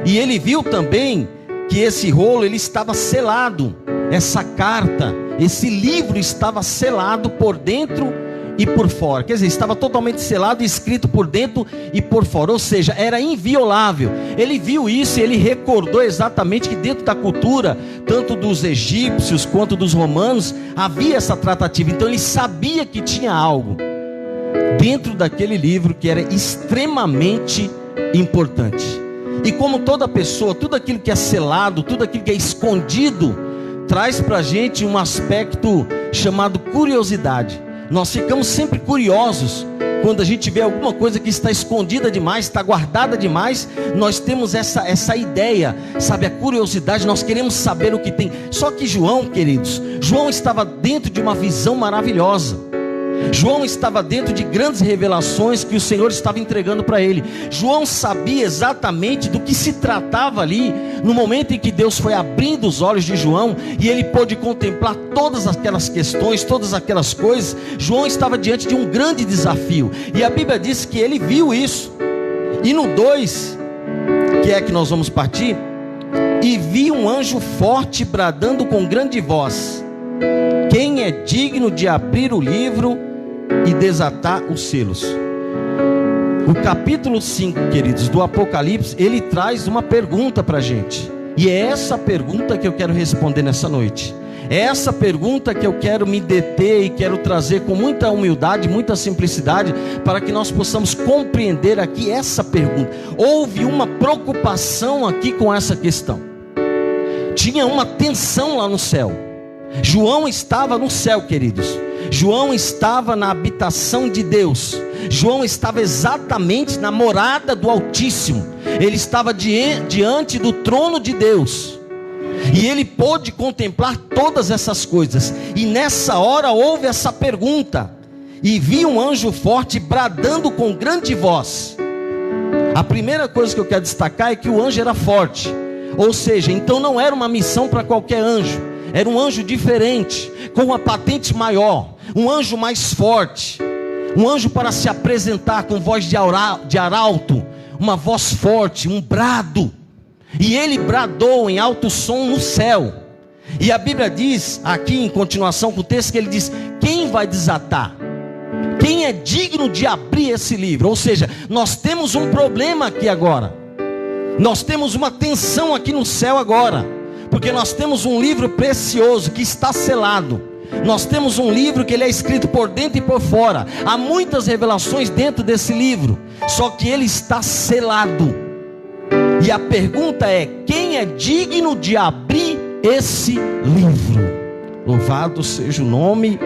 e ele viu também que esse rolo ele estava selado. Essa carta, esse livro estava selado por dentro e por fora, quer dizer, estava totalmente selado e escrito por dentro e por fora, ou seja, era inviolável. Ele viu isso e ele recordou exatamente que dentro da cultura, tanto dos egípcios quanto dos romanos, havia essa tratativa. Então ele sabia que tinha algo dentro daquele livro que era extremamente importante. E como toda pessoa, tudo aquilo que é selado, tudo aquilo que é escondido, traz para a gente um aspecto chamado curiosidade. Nós ficamos sempre curiosos quando a gente vê alguma coisa que está escondida demais, está guardada demais. Nós temos essa ideia, sabe, a curiosidade, nós queremos saber o que tem. Só que João, queridos, João estava dentro de uma visão maravilhosa. João estava dentro de grandes revelações que o Senhor estava entregando para ele. João sabia exatamente do que se tratava ali, no momento em que Deus foi abrindo os olhos de João, e ele pôde contemplar todas aquelas questões, todas aquelas coisas. João estava diante de um grande desafio, e a Bíblia diz que ele viu isso. E no 2, que é que nós vamos partir: e vi um anjo forte bradando com grande voz: quem é digno de abrir o livro e desatar os selos? O capítulo 5, queridos, do Apocalipse, ele traz uma pergunta para a gente, e é essa pergunta que eu quero responder nessa noite. É essa pergunta que eu quero me deter e quero trazer com muita humildade, muita simplicidade, para que nós possamos compreender aqui essa pergunta. Houve uma preocupação aqui com essa questão, tinha uma tensão lá no céu. João estava no céu, queridos. João estava na habitação de Deus. João estava exatamente na morada do Altíssimo. Ele estava diante do trono de Deus, e ele pôde contemplar todas essas coisas. E nessa hora houve essa pergunta: e vi um anjo forte bradando com grande voz. A primeira coisa que eu quero destacar é que o anjo era forte, ou seja, então não era uma missão para qualquer anjo. Era um anjo diferente, com uma patente maior, um anjo mais forte, um anjo para se apresentar com voz de arauto, uma voz forte, um brado. E ele bradou em alto som no céu. E a Bíblia diz, aqui em continuação com o texto, que ele diz: quem vai desatar? Quem é digno de abrir esse livro? Ou seja, nós temos um problema aqui agora. Nós temos uma tensão aqui no céu agora, Porque nós temos um livro precioso que está selado. Nós temos um livro que ele é escrito por dentro e por fora. Há muitas revelações dentro desse livro, só que ele está selado. E a pergunta é: quem é digno de abrir esse livro? Louvado seja o nome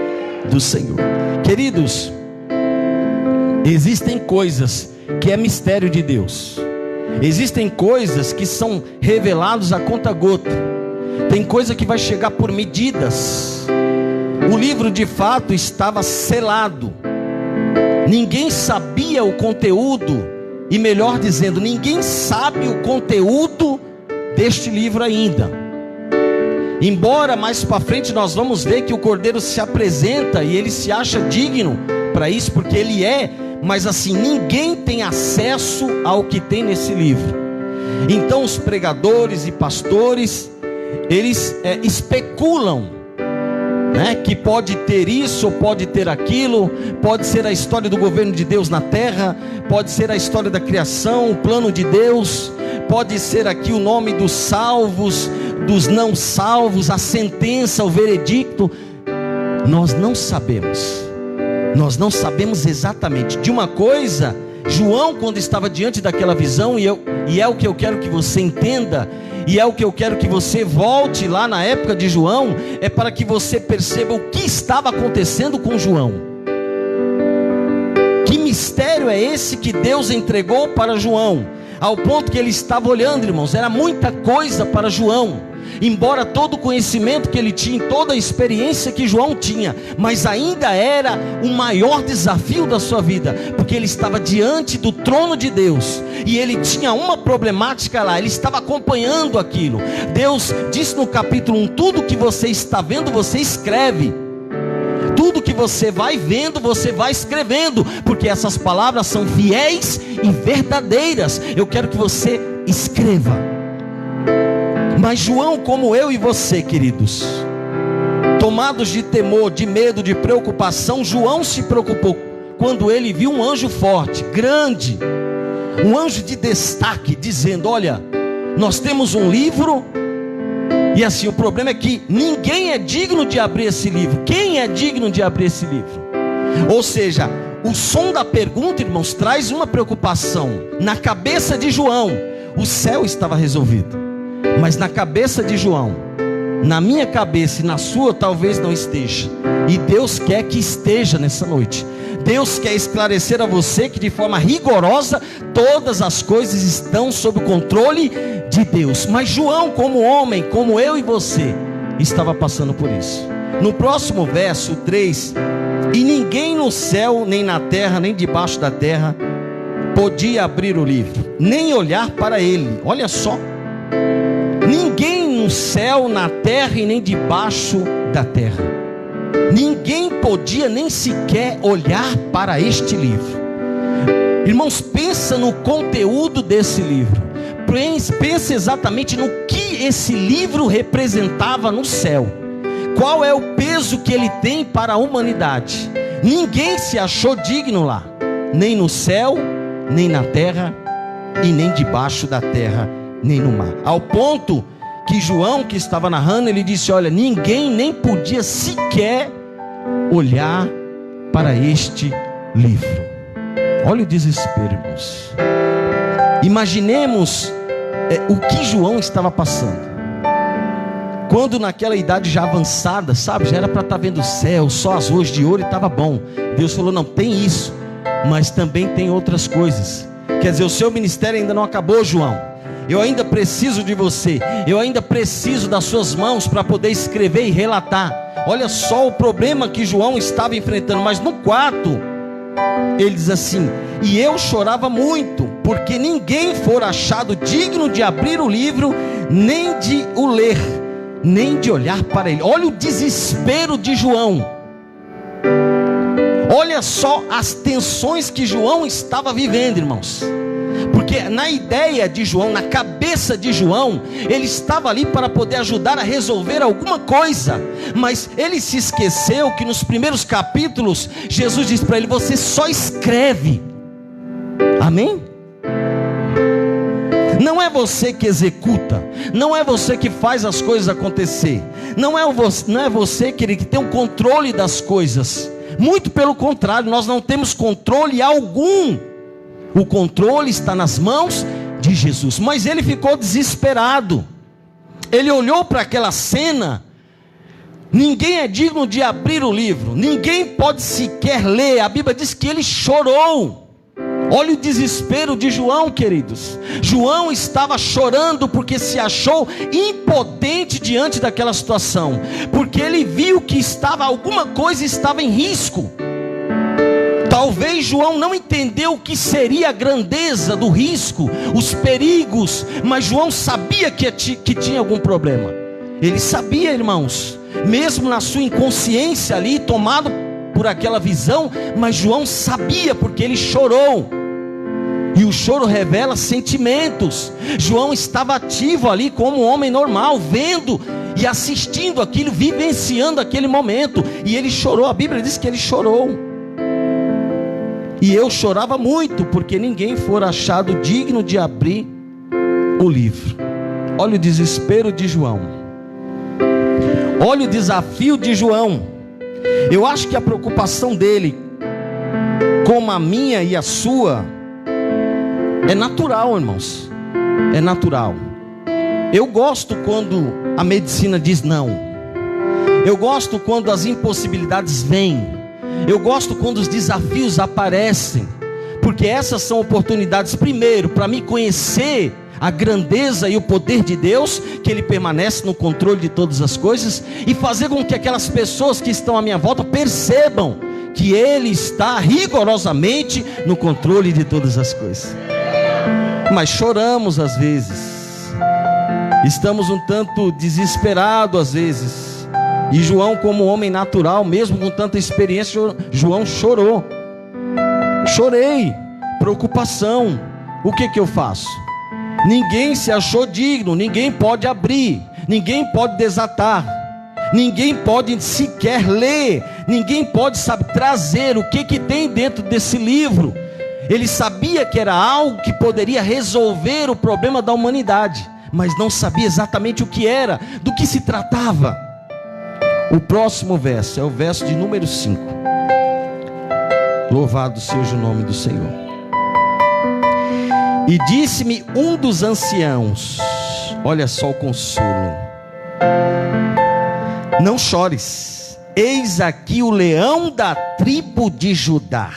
do Senhor. Queridos, existem coisas que é mistério de Deus. Existem coisas que são reveladas a conta-gota. Tem coisa que vai chegar por medidas. O livro de fato estava selado. Ninguém sabia o conteúdo, e melhor dizendo, ninguém sabe o conteúdo deste livro ainda. Embora mais para frente nós vamos ver que o Cordeiro se apresenta e ele se acha digno para isso, porque ele é, mas assim, ninguém tem acesso ao que tem nesse livro. Então os pregadores e pastores, eles especulam, né, que pode ter isso ou pode ter aquilo. Pode ser a história do governo de Deus na terra, pode ser a história da criação, o plano de Deus, pode ser aqui o nome dos salvos, dos não salvos, a sentença, o veredicto. Nós não sabemos. Nós não sabemos exatamente. De uma coisa, João, quando estava diante daquela visão, e é o que eu quero que você entenda, e é o que eu quero que você volte lá na época de João, é para que você perceba o que estava acontecendo com João. Que mistério é esse que Deus entregou para João, ao ponto que ele estava olhando, irmãos, era muita coisa para João. Embora todo o conhecimento que ele tinha, toda a experiência que João tinha, mas ainda era o maior desafio da sua vida, porque ele estava diante do trono de Deus, e ele tinha uma problemática lá, ele estava acompanhando aquilo. Deus disse no capítulo 1, tudo que você está vendo, você escreve. Tudo que você vai vendo, você vai escrevendo, porque essas palavras são fiéis e verdadeiras. Eu quero que você escreva. Mas João, como eu e você, queridos, tomados de temor, de medo, de preocupação, João se preocupou quando ele viu um anjo forte, grande, um anjo de destaque, dizendo: olha, nós temos um livro, e assim, o problema é que ninguém é digno de abrir esse livro. Quem é digno de abrir esse livro? Ou seja, o som da pergunta, irmãos, traz uma preocupação. Na cabeça de João, o céu estava resolvido, mas na cabeça de João, na minha cabeça e na sua talvez não esteja. E Deus quer que esteja nessa noite. Deus quer esclarecer a você que de forma rigorosa todas as coisas estão sob o controle de Deus. Mas João, como homem, como eu e você, estava passando por isso. No próximo verso 3: e ninguém no céu, nem na terra, nem debaixo da terra podia abrir o livro, nem olhar para ele. Olha só, ninguém no céu, na terra e nem debaixo da terra. Ninguém podia nem sequer olhar para este livro. Irmãos, pensa no conteúdo desse livro. Pensa exatamente no que esse livro representava no céu. Qual é o peso que ele tem para a humanidade? Ninguém se achou digno lá, nem no céu, nem na terra, e nem debaixo da terra, nem no mar. Ao ponto que João, que estava narrando, ele disse: olha, ninguém nem podia sequer olhar para este livro. Olha o desespero, irmãos. Imaginemos o que João estava passando, quando naquela idade já avançada, sabe, já era para estar vendo o céu, só as ruas de ouro e estava bom. Deus falou: não, tem isso, mas também tem outras coisas. Quer dizer, o seu ministério ainda não acabou, João. Eu ainda preciso de você, eu ainda preciso das suas mãos para poder escrever e relatar. Olha só o problema que João estava enfrentando. Mas no quarto, ele diz assim: e eu chorava muito, porque ninguém for achado digno de abrir o livro, nem de o ler, nem de olhar para ele. Olha o desespero de João. Olha só as tensões que João estava vivendo, irmãos. Porque na ideia de João, na cabeça de João, ele estava ali para poder ajudar a resolver alguma coisa. Mas ele se esqueceu que nos primeiros capítulos, Jesus disse para ele: você só escreve. Amém? Não é você que executa, não é você que faz as coisas acontecer, não é você, querido, que tem o controle das coisas. Muito pelo contrário, nós não temos controle algum. O controle está nas mãos de Jesus. Mas ele ficou desesperado. Ele olhou para aquela cena. Ninguém é digno de abrir o livro, ninguém pode sequer ler. A Bíblia diz que ele chorou. Olha o desespero de João, queridos. João estava chorando porque se achou impotente diante daquela situação, porque ele viu que alguma coisa estava em risco. Talvez João não entendeu o que seria a grandeza do risco, os perigos, mas João sabia que tinha algum problema. Ele sabia, irmãos, mesmo na sua inconsciência ali, tomado por aquela visão, mas João sabia, porque ele chorou. E o choro revela sentimentos. João estava ativo ali como um homem normal, vendo e assistindo aquilo, vivenciando aquele momento. E ele chorou, a Bíblia diz que ele chorou. E eu chorava muito, porque ninguém fora achado digno de abrir o livro. Olha o desespero de João. Olha o desafio de João. Eu acho que a preocupação dele, como a minha e a sua, é natural, irmãos. É natural. Eu gosto quando a medicina diz não. Eu gosto quando as impossibilidades vêm. Eu gosto quando os desafios aparecem, porque essas são oportunidades, primeiro, para me conhecer a grandeza e o poder de Deus, que Ele permanece no controle de todas as coisas, e fazer com que aquelas pessoas que estão à minha volta percebam que Ele está rigorosamente no controle de todas as coisas. Mas choramos às vezes, estamos um tanto desesperados às vezes. E João, como homem natural, mesmo com tanta experiência, João chorou. Chorei, preocupação. O que eu faço? Ninguém se achou digno, ninguém pode abrir, ninguém pode desatar, ninguém pode sequer ler, ninguém pode, trazer o que tem dentro desse livro. Ele sabia que era algo que poderia resolver o problema da humanidade, mas não sabia exatamente o que era, do que se tratava. O próximo verso é o verso de número 5. Louvado seja o nome do Senhor. E disse-me um dos anciãos, olha só o consolo: não chores, eis aqui o leão da tribo de Judá,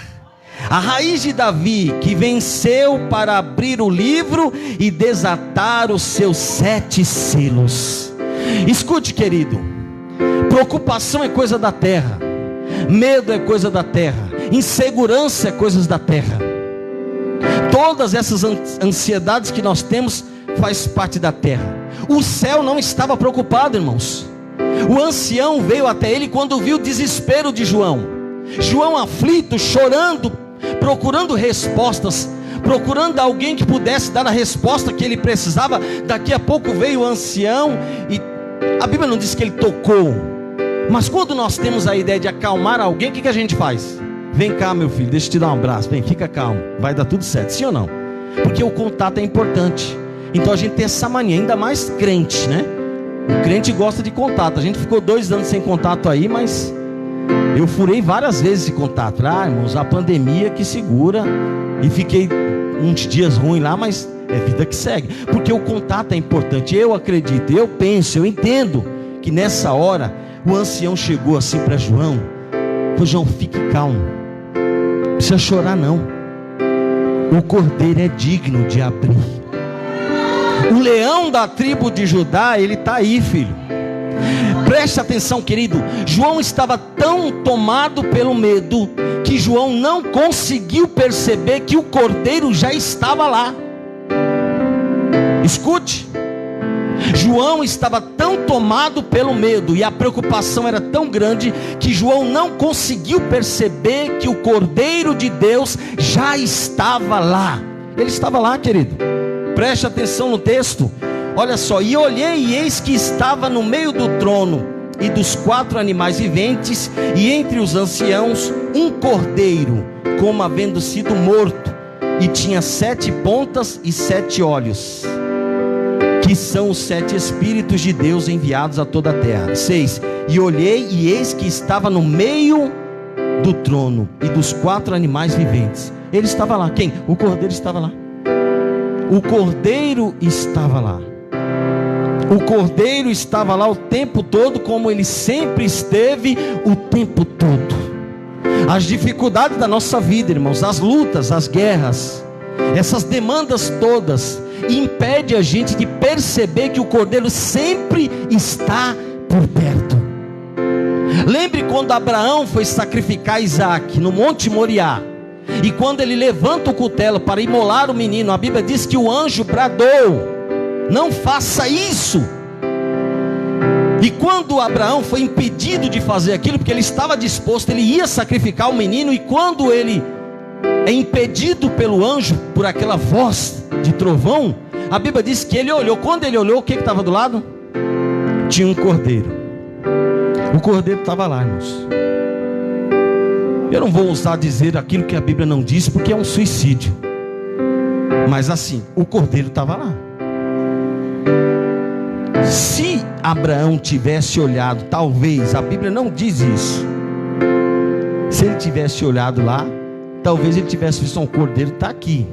a raiz de Davi, que venceu para abrir o livro e desatar os seus 7 selos. Escute, querido, preocupação é coisa da terra, medo é coisa da terra, insegurança é coisas da terra. Todas essas ansiedades que nós temos faz parte da terra. O céu não estava preocupado, irmãos. O ancião veio até ele quando viu o desespero de João. João aflito, chorando, procurando respostas, procurando alguém que pudesse dar a resposta que ele precisava. Daqui a pouco veio o ancião e a Bíblia não diz que ele tocou, mas quando nós temos a ideia de acalmar alguém, o que a gente faz? Vem cá, meu filho, deixa eu te dar um abraço, vem, fica calmo, vai dar tudo certo, sim ou não? Porque o contato é importante. Então a gente tem essa mania, ainda mais crente, né? O crente gosta de contato. A gente ficou 2 anos sem contato aí, mas eu furei várias vezes esse contato. Irmãos, a pandemia que segura, e fiquei uns dias ruins lá, mas é vida que segue, porque o contato é importante. Eu acredito, eu penso, eu entendo que nessa hora o ancião chegou assim para João, falou: João, fique calmo, não precisa chorar não, o cordeiro é digno de abrir. O leão da tribo de Judá, ele está aí, filho. Preste atenção, querido. João estava tão tomado pelo medo que João não conseguiu perceber que o cordeiro já estava lá. Escute, João estava tão tomado pelo medo e a preocupação era tão grande que João não conseguiu perceber que o Cordeiro de Deus já estava lá. Ele estava lá, querido. Preste atenção no texto. Olha só: e olhei, e eis que estava no meio do trono e dos 4 animais viventes, e entre os anciãos um cordeiro, como havendo sido morto, e tinha 7 pontas e 7 olhos. que são os 7 Espíritos de Deus enviados a toda a terra. 6. E olhei, e eis que estava no meio do trono e dos 4 animais viventes. Ele estava lá. Quem? O Cordeiro estava lá. O Cordeiro estava lá. O Cordeiro estava lá o tempo todo, como ele sempre esteve o tempo todo. As dificuldades da nossa vida, irmãos, as lutas, as guerras, essas demandas todas, impede a gente de perceber que o Cordeiro sempre está por perto. Lembre quando Abraão foi sacrificar Isaac no Monte Moriá, e quando ele levanta o cutelo para imolar o menino, a Bíblia diz que o anjo bradou: não faça isso. E quando Abraão foi impedido de fazer aquilo, porque ele estava disposto, ele ia sacrificar o menino, e quando ele é impedido pelo anjo, por aquela voz de trovão, a Bíblia diz que ele olhou. Quando ele olhou, o que estava do lado? Tinha um cordeiro. O cordeiro estava lá, irmãos. Eu não vou ousar dizer aquilo que a Bíblia não diz, porque é um suicídio. Mas assim, o cordeiro estava lá. Se Abraão tivesse olhado, talvez, a Bíblia não diz isso, se ele tivesse olhado lá, talvez ele tivesse visto um cordeiro, está aqui.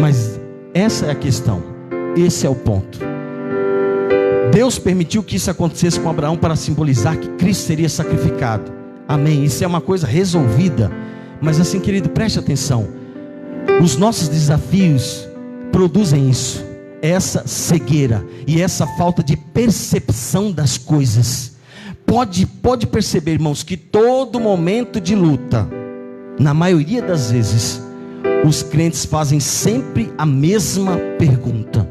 Mas essa é a questão, esse é o ponto. Deus permitiu que isso acontecesse com Abraão para simbolizar que Cristo seria sacrificado. Amém, isso é uma coisa resolvida. Mas assim, querido, preste atenção. Os nossos desafios produzem isso, essa cegueira e essa falta de percepção das coisas. Pode perceber, irmãos, que todo momento de luta, na maioria das vezes, os crentes fazem sempre a mesma pergunta: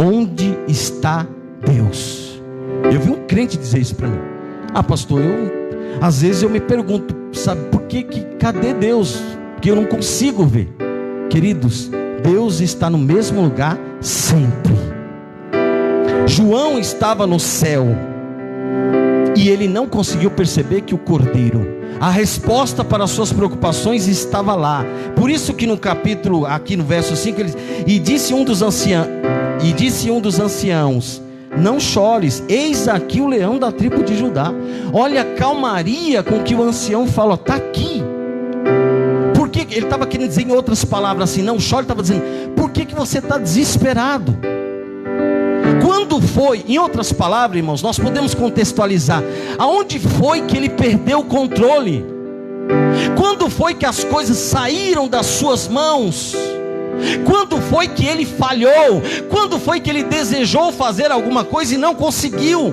onde está Deus? Eu vi um crente dizer isso para mim. Pastor, às vezes eu me pergunto, sabe, cadê Deus? Porque eu não consigo ver. Queridos, Deus está no mesmo lugar sempre. João estava no céu e ele não conseguiu perceber que o Cordeiro, a resposta para as suas preocupações, estava lá. Por isso que no capítulo, aqui no verso 5, ele diz: e disse um dos anciãos, não chores, eis aqui o leão da tribo de Judá. Olha a calmaria com que o ancião fala: está aqui. Por que ele estava querendo dizer, em outras palavras, assim, não chore, estava dizendo: por que você está desesperado? Quando foi, em outras palavras, irmãos, nós podemos contextualizar, aonde foi que ele perdeu o controle? Quando foi que as coisas saíram das suas mãos? Quando foi que ele falhou? Quando foi que ele desejou fazer alguma coisa e não conseguiu?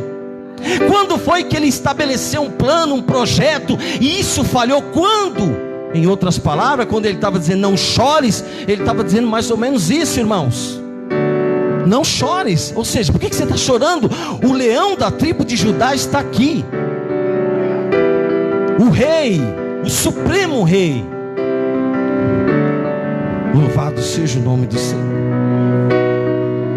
Quando foi que ele estabeleceu um plano, um projeto, e isso falhou? Quando? Em outras palavras, quando ele estava dizendo não chores, ele estava dizendo mais ou menos isso, irmãos: não chores. Ou seja, por que você está chorando? O leão da tribo de Judá está aqui. O rei, o supremo rei. Louvado seja o nome do Senhor.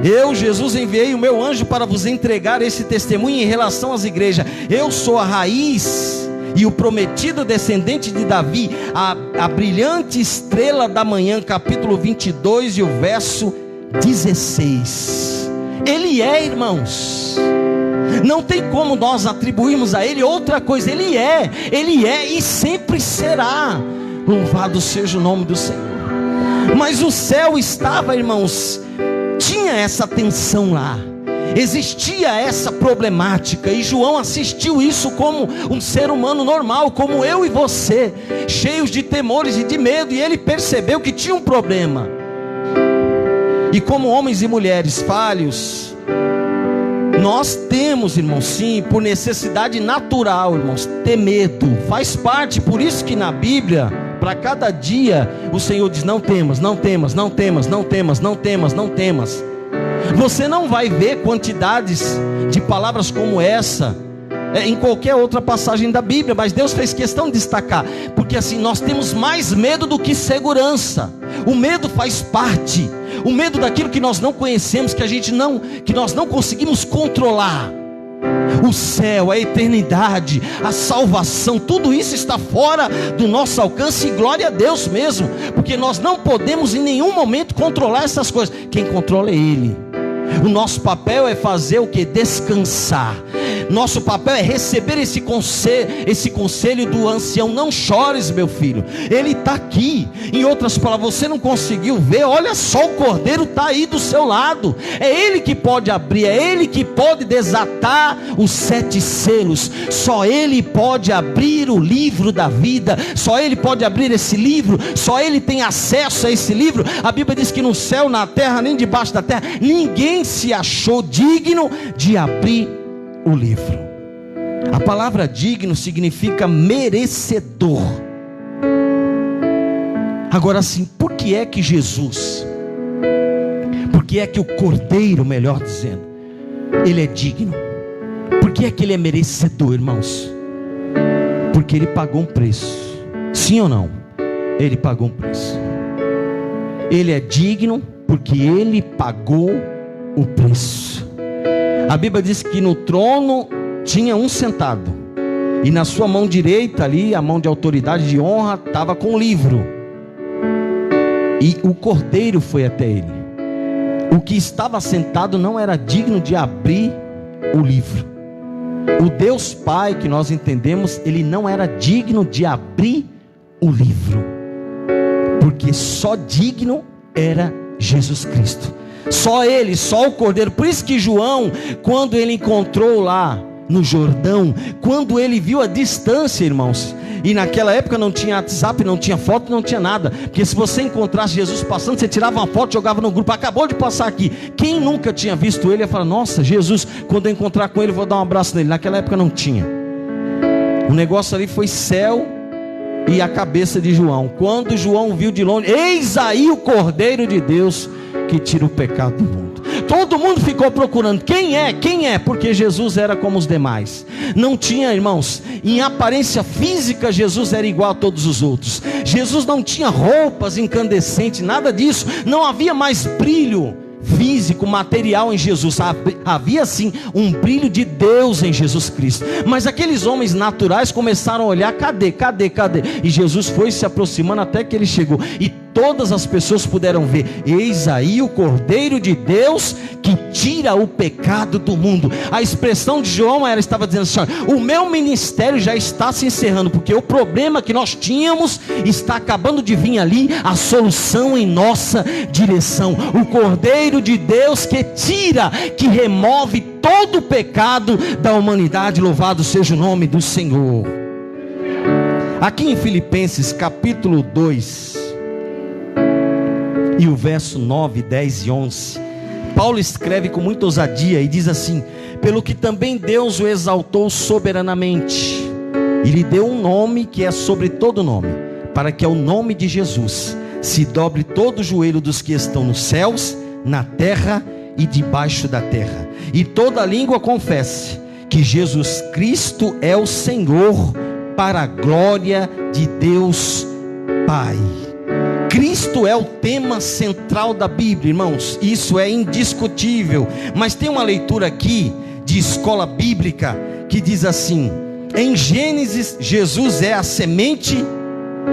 Eu, Jesus, enviei o meu anjo para vos entregar esse testemunho em relação às igrejas. Eu sou a raiz e o prometido descendente de Davi, a brilhante estrela da manhã. Capítulo 22 e o verso 16. Ele é, irmãos, não tem como nós atribuirmos a ele outra coisa. Ele é e sempre será. Louvado seja o nome do Senhor. Mas o céu estava, irmãos, tinha essa tensão lá, existia essa problemática, e João assistiu isso como um ser humano normal, como eu e você, cheios de temores e de medo, e ele percebeu que tinha um problema. E como homens e mulheres falhos, nós temos, irmãos, sim, por necessidade natural, irmãos, ter medo, faz parte. Por isso que na Bíblia, para cada dia, o Senhor diz: não temas, não temas, não temas, não temas, não temas, não temas. Você não vai ver quantidades de palavras como essa em qualquer outra passagem da Bíblia, mas Deus fez questão de destacar, porque assim, nós temos mais medo do que segurança. O medo faz parte, o medo daquilo que nós não conhecemos, que nós não conseguimos controlar. O céu, a eternidade, a salvação, tudo isso está fora do nosso alcance, e glória a Deus mesmo, porque nós não podemos em nenhum momento controlar essas coisas. Quem controla é Ele. O nosso papel é fazer o que? Descansar. Nosso papel é receber esse conselho do ancião. Não chores, meu filho, ele está aqui. Em outras palavras, você não conseguiu ver? Olha só, o cordeiro está aí do seu lado. É ele que pode abrir, é ele que pode desatar os 7 selos. Só ele pode abrir o livro da vida. Só ele pode abrir esse livro. Só ele tem acesso a esse livro. A Bíblia diz que no céu, na terra, nem debaixo da terra, ninguém se achou digno de abrir o livro. A palavra digno significa merecedor. Agora sim, por que é que Jesus, por que é que o Cordeiro, melhor dizendo, ele é digno? Por que é que ele é merecedor, irmãos? Porque ele pagou um preço. Sim ou não? Ele pagou um preço. Ele é digno porque ele pagou o preço. A Bíblia diz que no trono tinha um sentado, e na sua mão direita ali, a mão de autoridade, de honra, estava com o livro, e o cordeiro foi até ele. O que estava sentado não era digno de abrir o livro. O Deus Pai que nós entendemos, ele não era digno de abrir o livro, porque só digno era Jesus Cristo. Só ele, só o Cordeiro. Por isso que João, quando ele encontrou lá no Jordão, quando ele viu a distância, irmãos, e naquela época não tinha WhatsApp, não tinha foto, não tinha nada, porque se você encontrasse Jesus passando, você tirava uma foto, jogava no grupo, acabou de passar aqui. Quem nunca tinha visto ele ia falar: nossa, Jesus, quando eu encontrar com ele, vou dar um abraço nele. Naquela época não tinha. O negócio ali foi céu e a cabeça de João. Quando João viu de longe, eis aí o Cordeiro de Deus que tira o pecado do mundo. Todo mundo ficou procurando, quem é? Porque Jesus era como os demais. Não tinha, irmãos, em aparência física Jesus era igual a todos os outros. Jesus não tinha roupas incandescentes, nada disso. Não havia mais brilho físico, material em Jesus. Havia sim um brilho de Deus em Jesus Cristo. Mas aqueles homens naturais começaram a olhar: cadê? E Jesus foi se aproximando até que ele chegou, e todas as pessoas puderam ver: eis aí o Cordeiro de Deus que tira o pecado do mundo. A expressão de João estava dizendo assim: o meu ministério já está se encerrando, porque o problema que nós tínhamos está acabando de vir ali, a solução em nossa direção. O Cordeiro de Deus que tira, que remove todo o pecado da humanidade. Louvado seja o nome do Senhor. Aqui em Filipenses capítulo 2 e o verso 9, 10 e 11, Paulo escreve com muita ousadia e diz assim: pelo que também Deus o exaltou soberanamente e lhe deu um nome que é sobre todo nome, para que ao nome de Jesus se dobre todo o joelho dos que estão nos céus, na terra e debaixo da terra, e toda língua confesse que Jesus Cristo é o Senhor, para a glória de Deus Pai. Cristo é o tema central da Bíblia, irmãos, isso é indiscutível. Mas tem uma leitura aqui de escola bíblica que diz assim: em Gênesis, Jesus é a semente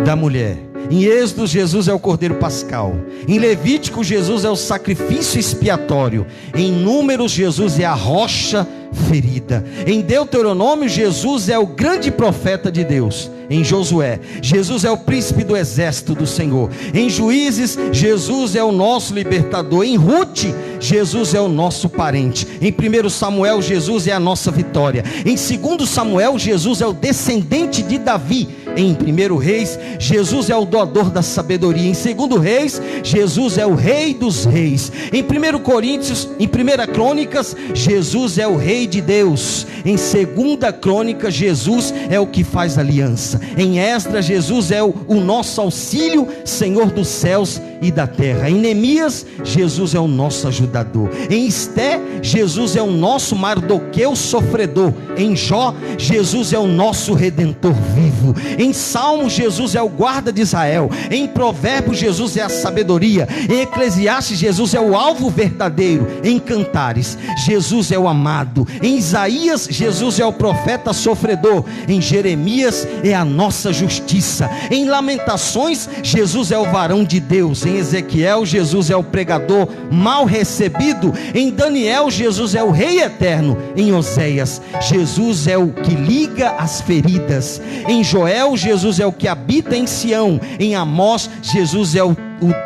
da mulher. Em Êxodo, Jesus é o Cordeiro Pascal. Em Levítico, Jesus é o sacrifício expiatório. Em Números, Jesus é a rocha ferida. Em Deuteronômio, Jesus é o grande profeta de Deus. Em Josué, Jesus é o príncipe do exército do Senhor. Em Juízes, Jesus é o nosso libertador. Em Ruth, Jesus é o nosso parente. Em 1 Samuel, Jesus é a nossa vitória. Em 2 Samuel, Jesus é o descendente de Davi. Em 1 Reis, Jesus é o doador da sabedoria. Em 2 Reis, Jesus é o rei dos reis. Em 1 Coríntios, em 1 Crônicas, Jesus é o rei de Deus. Em 2 Crônicas, Jesus é o que faz aliança. Em Esdras, Jesus é o nosso auxílio, Senhor dos céus e da terra. Em Neemias, Jesus é o nosso ajudador. Em Esté, Jesus é o nosso Mardoqueu sofredor. Em Jó, Jesus é o nosso redentor vivo. Em Salmos, Jesus é o guarda de Israel. Em Provérbios, Jesus é a sabedoria. Em Eclesiastes, Jesus é o alvo verdadeiro. Em Cantares, Jesus é o amado. Em Isaías, Jesus é o profeta sofredor. Em Jeremias, é a nossa justiça. Em Lamentações, Jesus é o varão de Deus. Em Em Ezequiel, Jesus é o pregador mal recebido. Em Daniel, Jesus é o rei eterno. Em Oséias, Jesus é o que liga as feridas. Em Joel, Jesus é o que habita em Sião. Em Amós, Jesus é o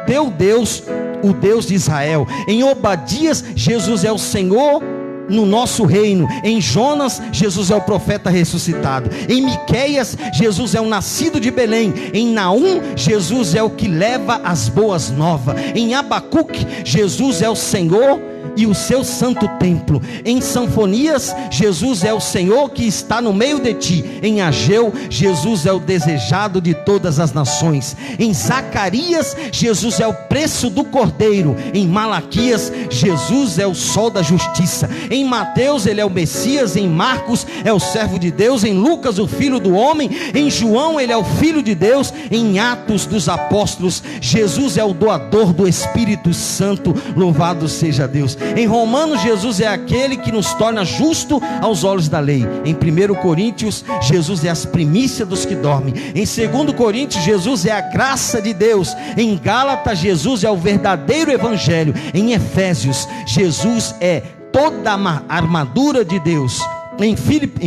teu Deus, o Deus de Israel. Em Obadias, Jesus é o Senhor no nosso reino. Em Jonas, Jesus é o profeta ressuscitado. Em Miqueias, Jesus é o nascido de Belém. Em Naum, Jesus é o que leva as boas novas. Em Abacuque, Jesus é o Senhor e o seu santo templo. Em Sanfonias, Jesus é o Senhor que está no meio de ti. Em Ageu, Jesus é o desejado de todas as nações. Em Zacarias, Jesus é o preço do cordeiro. Em Malaquias, Jesus é o sol da justiça. Em Mateus, ele é o Messias. Em Marcos, é o servo de Deus. Em Lucas, o filho do homem. Em João, ele é o filho de Deus. Em Atos dos Apóstolos, Jesus é o doador do Espírito Santo. Louvado seja Deus. Em Romanos, Jesus é aquele que nos torna justo aos olhos da lei. Em 1 Coríntios, Jesus é as primícias dos que dormem. Em 2 Coríntios, Jesus é a graça de Deus. Em Gálatas, Jesus é o verdadeiro evangelho. Em Efésios, Jesus é toda a armadura de Deus. Em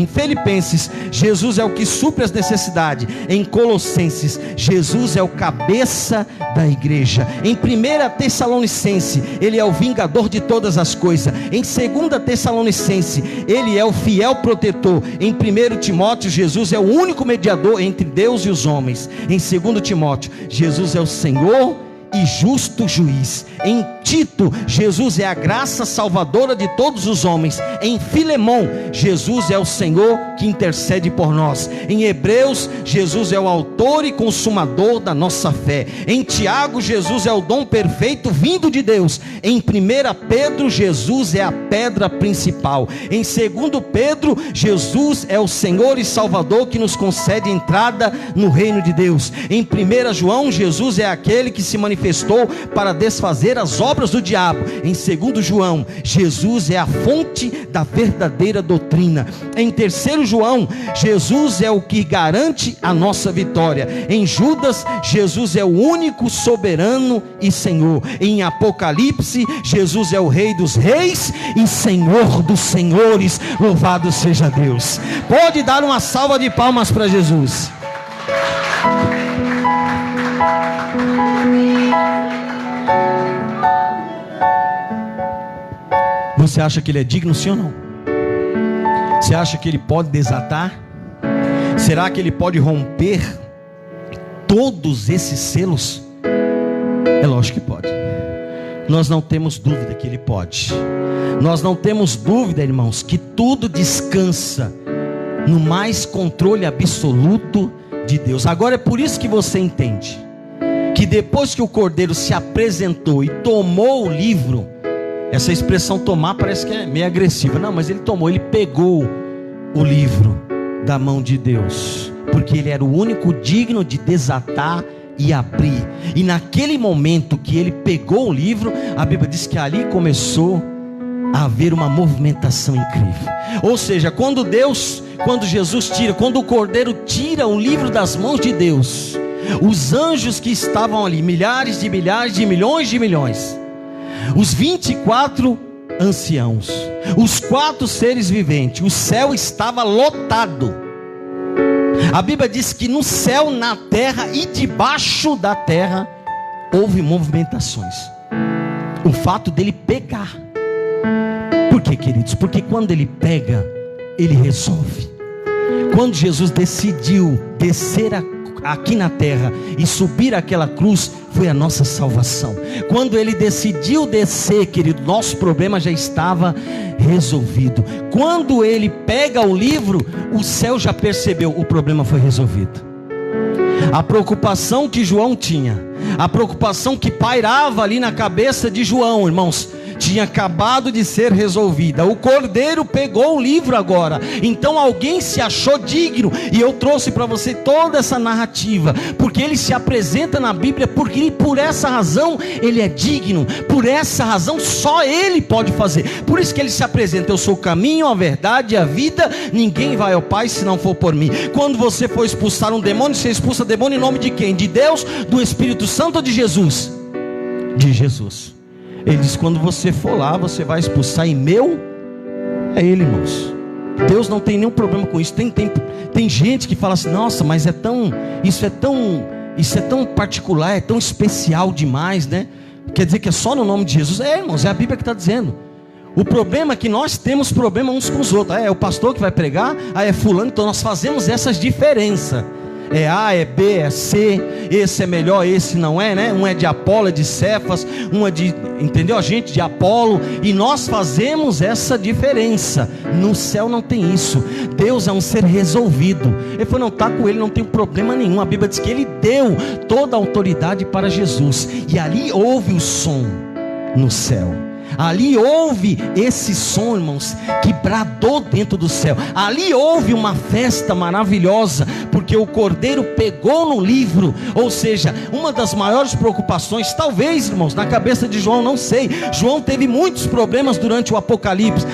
Filipenses, Jesus é o que supre as necessidades. Em Colossenses, Jesus é o cabeça da igreja. Em 1 Tessalonicense, ele é o vingador de todas as coisas. Em 2 Tessalonicense, ele é o fiel protetor. Em 1 Timóteo, Jesus é o único mediador entre Deus e os homens. Em 2 Timóteo, Jesus é o Senhor e justo juiz. Em Tito, Jesus é a graça salvadora de todos os homens. Em Filemão, Jesus é o Senhor que intercede por nós. Em Hebreus, Jesus é o autor e consumador da nossa fé. Em Tiago, Jesus é o dom perfeito vindo de Deus. Em 1 Pedro, Jesus é a pedra principal. Em 2 Pedro, Jesus é o Senhor e Salvador que nos concede entrada no reino de Deus. Em 1 João, Jesus é aquele que se manifestou para desfazer as obras do diabo. Em 2 João, Jesus é a fonte da verdadeira doutrina. Em 3 João, Jesus é o que garante a nossa vitória. Em Judas, Jesus é o único soberano e Senhor. Em Apocalipse, Jesus é o Rei dos reis e Senhor dos senhores. Louvado seja Deus. Pode dar uma salva de palmas para Jesus. Você acha que ele é digno, sim ou não? Você acha que ele pode desatar? Será que ele pode romper todos esses selos? É lógico que pode. Nós não temos dúvida que ele pode. Nós não temos dúvida, irmãos, que tudo descansa no mais controle absoluto de Deus. Agora é por isso que você entende que depois que o Cordeiro se apresentou e tomou o livro, essa expressão tomar parece que é meio agressiva. Não, mas ele tomou, ele pegou o livro da mão de Deus, porque ele era o único digno de desatar e abrir. E naquele momento que ele pegou o livro, a Bíblia diz que ali começou a haver uma movimentação incrível. Ou seja, quando Jesus tira, quando o Cordeiro tira o livro das mãos de Deus, os anjos que estavam ali, milhares, de milhões de milhões, os 24 anciãos, os 4 seres viventes, o céu estava lotado. A Bíblia diz que no céu, na terra e debaixo da terra houve movimentações. O fato dele pegar. Por quê, queridos? Porque quando ele pega, ele resolve. Quando Jesus decidiu descer aqui na terra e subir aquela cruz, foi a nossa salvação. Quando ele decidiu descer, querido, nosso problema já estava resolvido. Quando ele pega o livro, o céu já percebeu, o problema foi resolvido. A preocupação que João tinha, a preocupação que pairava ali na cabeça de João, irmãos, tinha acabado de ser resolvida. O Cordeiro pegou o livro agora. Então alguém se achou digno. E eu trouxe para você toda essa narrativa, porque ele se apresenta na Bíblia, porque por essa razão ele é digno. Por essa razão só ele pode fazer. Por isso que ele se apresenta: eu sou o caminho, a verdade e a vida. Ninguém vai ao Pai se não for por mim. Quando você for expulsar um demônio, você expulsa demônio em nome de quem? De Deus, do Espírito Santo ou de Jesus? de Jesus. Ele diz: quando você for lá, você vai expulsar, e meu é Ele, irmãos. Deus não tem nenhum problema com isso. Tem gente que fala assim: nossa, mas isso é tão particular, é tão especial demais, né? Quer dizer que é só no nome de Jesus? É, irmãos, é a Bíblia que está dizendo. O problema é que nós temos problema uns com os outros. É o pastor que vai pregar, é fulano. Então nós fazemos essas diferenças. É A, é B, é C. Esse é melhor, esse não é, né? Um é de Apolo, é de Cefas. Um é de, entendeu? A gente de Apolo. E nós fazemos essa diferença. No céu não tem isso. Deus é um ser resolvido. Ele falou: não, está com ele, não tem problema nenhum. A Bíblia diz que ele deu toda a autoridade para Jesus. E ali houve o som no céu. Ali houve esse som, irmãos, que bradou dentro do céu. Ali houve uma festa maravilhosa, porque o Cordeiro pegou no livro. Ou seja, uma das maiores preocupações, talvez, irmãos, na cabeça de João, não sei. João teve muitos problemas durante o Apocalipse.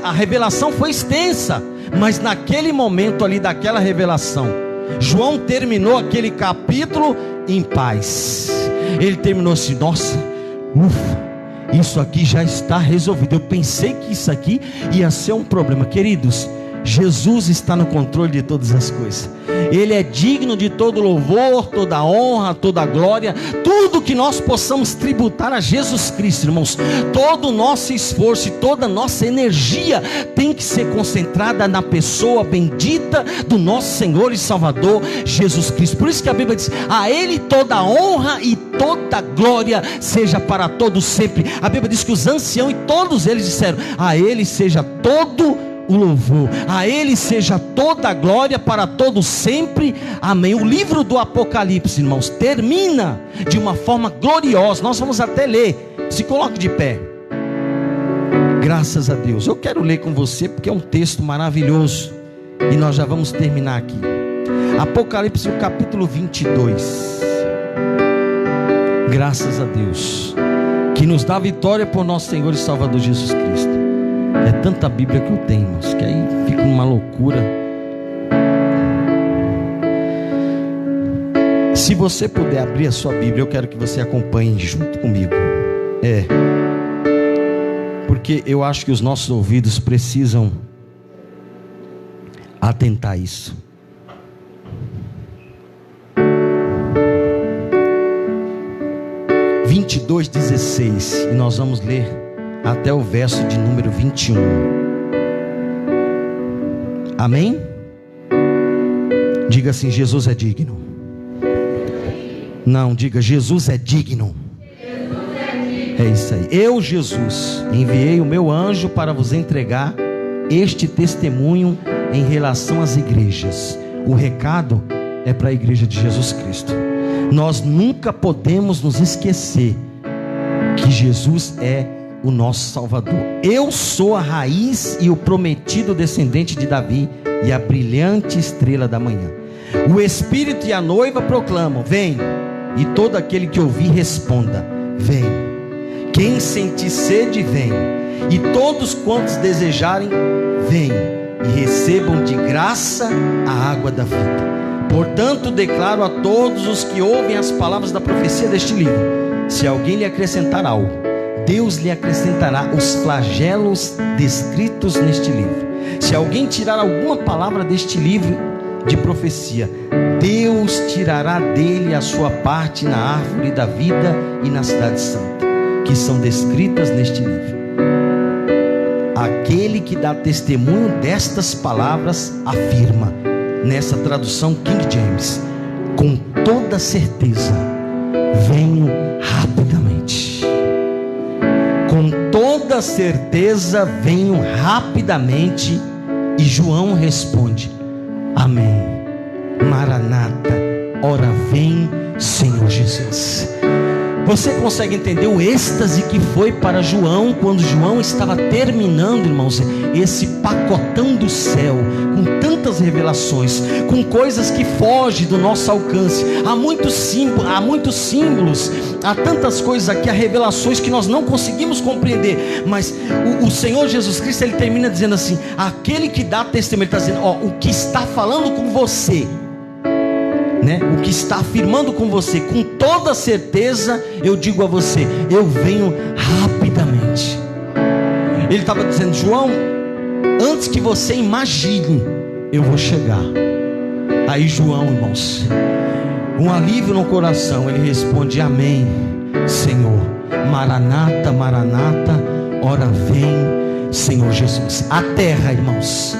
A revelação foi extensa, mas naquele momento ali daquela revelação, João terminou aquele capítulo em paz. Ele terminou assim: nossa, ufa, isso aqui já está resolvido. Eu pensei que isso aqui ia ser um problema. Queridos, Jesus está no controle de todas as coisas. Ele é digno de todo louvor, toda honra, toda glória. Tudo que nós possamos tributar a Jesus Cristo, irmãos. Todo o nosso esforço e toda a nossa energia tem que ser concentrada na pessoa bendita do nosso Senhor e Salvador Jesus Cristo. Por isso que a Bíblia diz: a Ele toda a honra e toda a glória seja para todos sempre. A Bíblia diz que os anciãos e todos eles disseram: a Ele seja todo o louvor, a Ele seja toda a glória para todos sempre, amém. O livro do Apocalipse, irmãos, termina de uma forma gloriosa. Nós vamos até ler. Se coloque de pé. Graças a Deus. Eu quero ler com você porque é um texto maravilhoso, e nós já vamos terminar aqui. Apocalipse, o capítulo 22. Graças a Deus, que nos dá vitória por nosso Senhor e Salvador Jesus Cristo. É tanta Bíblia que eu tenho, irmãos, que aí fica uma loucura. Se você puder abrir a sua Bíblia, eu quero que você acompanhe junto comigo. Porque eu acho que os nossos ouvidos precisam atentar a isso. (22:16) 22:16, e nós vamos ler até o verso de número 21. Amém? Diga assim: Jesus é digno. Não, diga: Jesus é digno. É isso aí. Eu, Jesus, enviei o meu anjo para vos entregar este testemunho em relação às igrejas. O recado é para a igreja de Jesus Cristo. Nós nunca podemos nos esquecer que Jesus é o nosso Salvador. Eu sou a raiz e o prometido descendente de Davi e a brilhante estrela da manhã. O Espírito e a noiva proclamam: vem. E todo aquele que ouvir responda: vem. Quem sentir sede, vem. E todos quantos desejarem, vem e recebam de graça a água da vida. Portanto, declaro a todos os que ouvem as palavras da profecia deste livro: se alguém lhe acrescentar algo, Deus lhe acrescentará os flagelos descritos neste livro. Se alguém tirar alguma palavra deste livro de profecia, Deus tirará dele a sua parte na árvore da vida e na cidade santa, que são descritas neste livro. Aquele que dá testemunho destas palavras afirma, nessa tradução King James: com toda certeza venho rapidamente. Com toda certeza venho rapidamente. E João responde: amém. Maranata, ora vem, Senhor Jesus. Você consegue entender o êxtase que foi para João quando João estava terminando, irmãos, esse pacotão do céu, com tantas revelações, com coisas que fogem do nosso alcance. Há muitos símbolos, há tantas coisas aqui, há revelações que nós não conseguimos compreender. Mas o Senhor Jesus Cristo, ele termina dizendo assim: aquele que dá testemunho, ele está dizendo: ó, o que está falando com você né? O que está afirmando com você, com toda certeza, eu digo a você: eu venho rapidamente. Ele estava dizendo: João, antes que você imagine, eu vou chegar. Aí João, irmãos, um alívio no coração, ele responde: amém, Senhor. Maranata, Maranata, ora vem, Senhor Jesus. A terra, irmãos,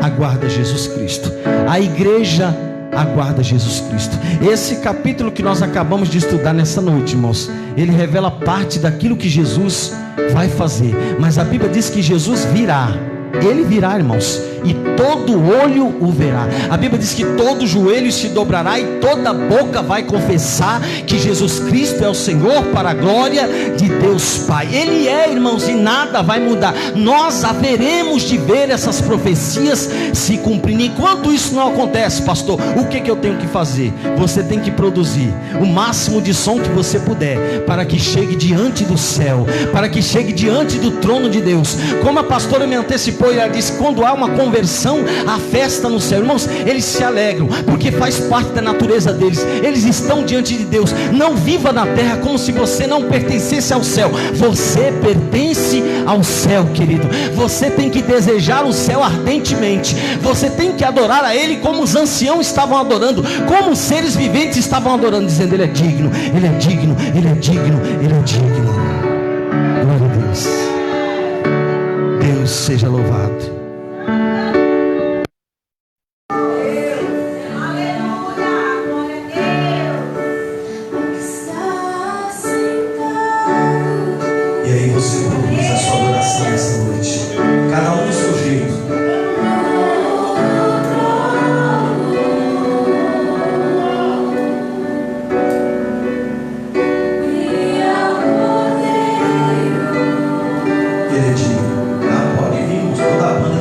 aguarda Jesus Cristo. A igreja aguarda Jesus Cristo. Esse capítulo que nós acabamos de estudar nessa noite, irmãos, ele revela parte daquilo que Jesus vai fazer. Mas a Bíblia diz que Jesus virá. Ele virá, irmãos, e todo olho o verá. A Bíblia diz que todo joelho se dobrará e toda boca vai confessar que Jesus Cristo é o Senhor, para a glória de Deus Pai. Ele é, irmãos, e nada vai mudar. Nós haveremos de ver essas profecias se cumprindo. Enquanto isso não acontece, pastor, o que eu tenho que fazer? Você tem que produzir o máximo de som que você puder, para que chegue diante do céu, para que chegue diante do trono de Deus. Como a pastora me antecipou, ela disse: quando há uma conversão, há festa no céu. Irmãos, eles se alegram, porque faz parte da natureza deles. Eles estão diante de Deus. Não viva na terra como se você não pertencesse ao céu. Você pertence ao céu, querido. Você tem que desejar o céu ardentemente. Você tem que adorar a Ele como os anciãos estavam adorando, como os seres viventes estavam adorando, dizendo: Ele é digno, Ele é digno, Ele é digno, Ele é digno. Glória a Deus. Deus seja louvado. E aí você produz a sua adoração nessa noite, cada um do seu jeito. Ele é digno. Pode vir, toda a banda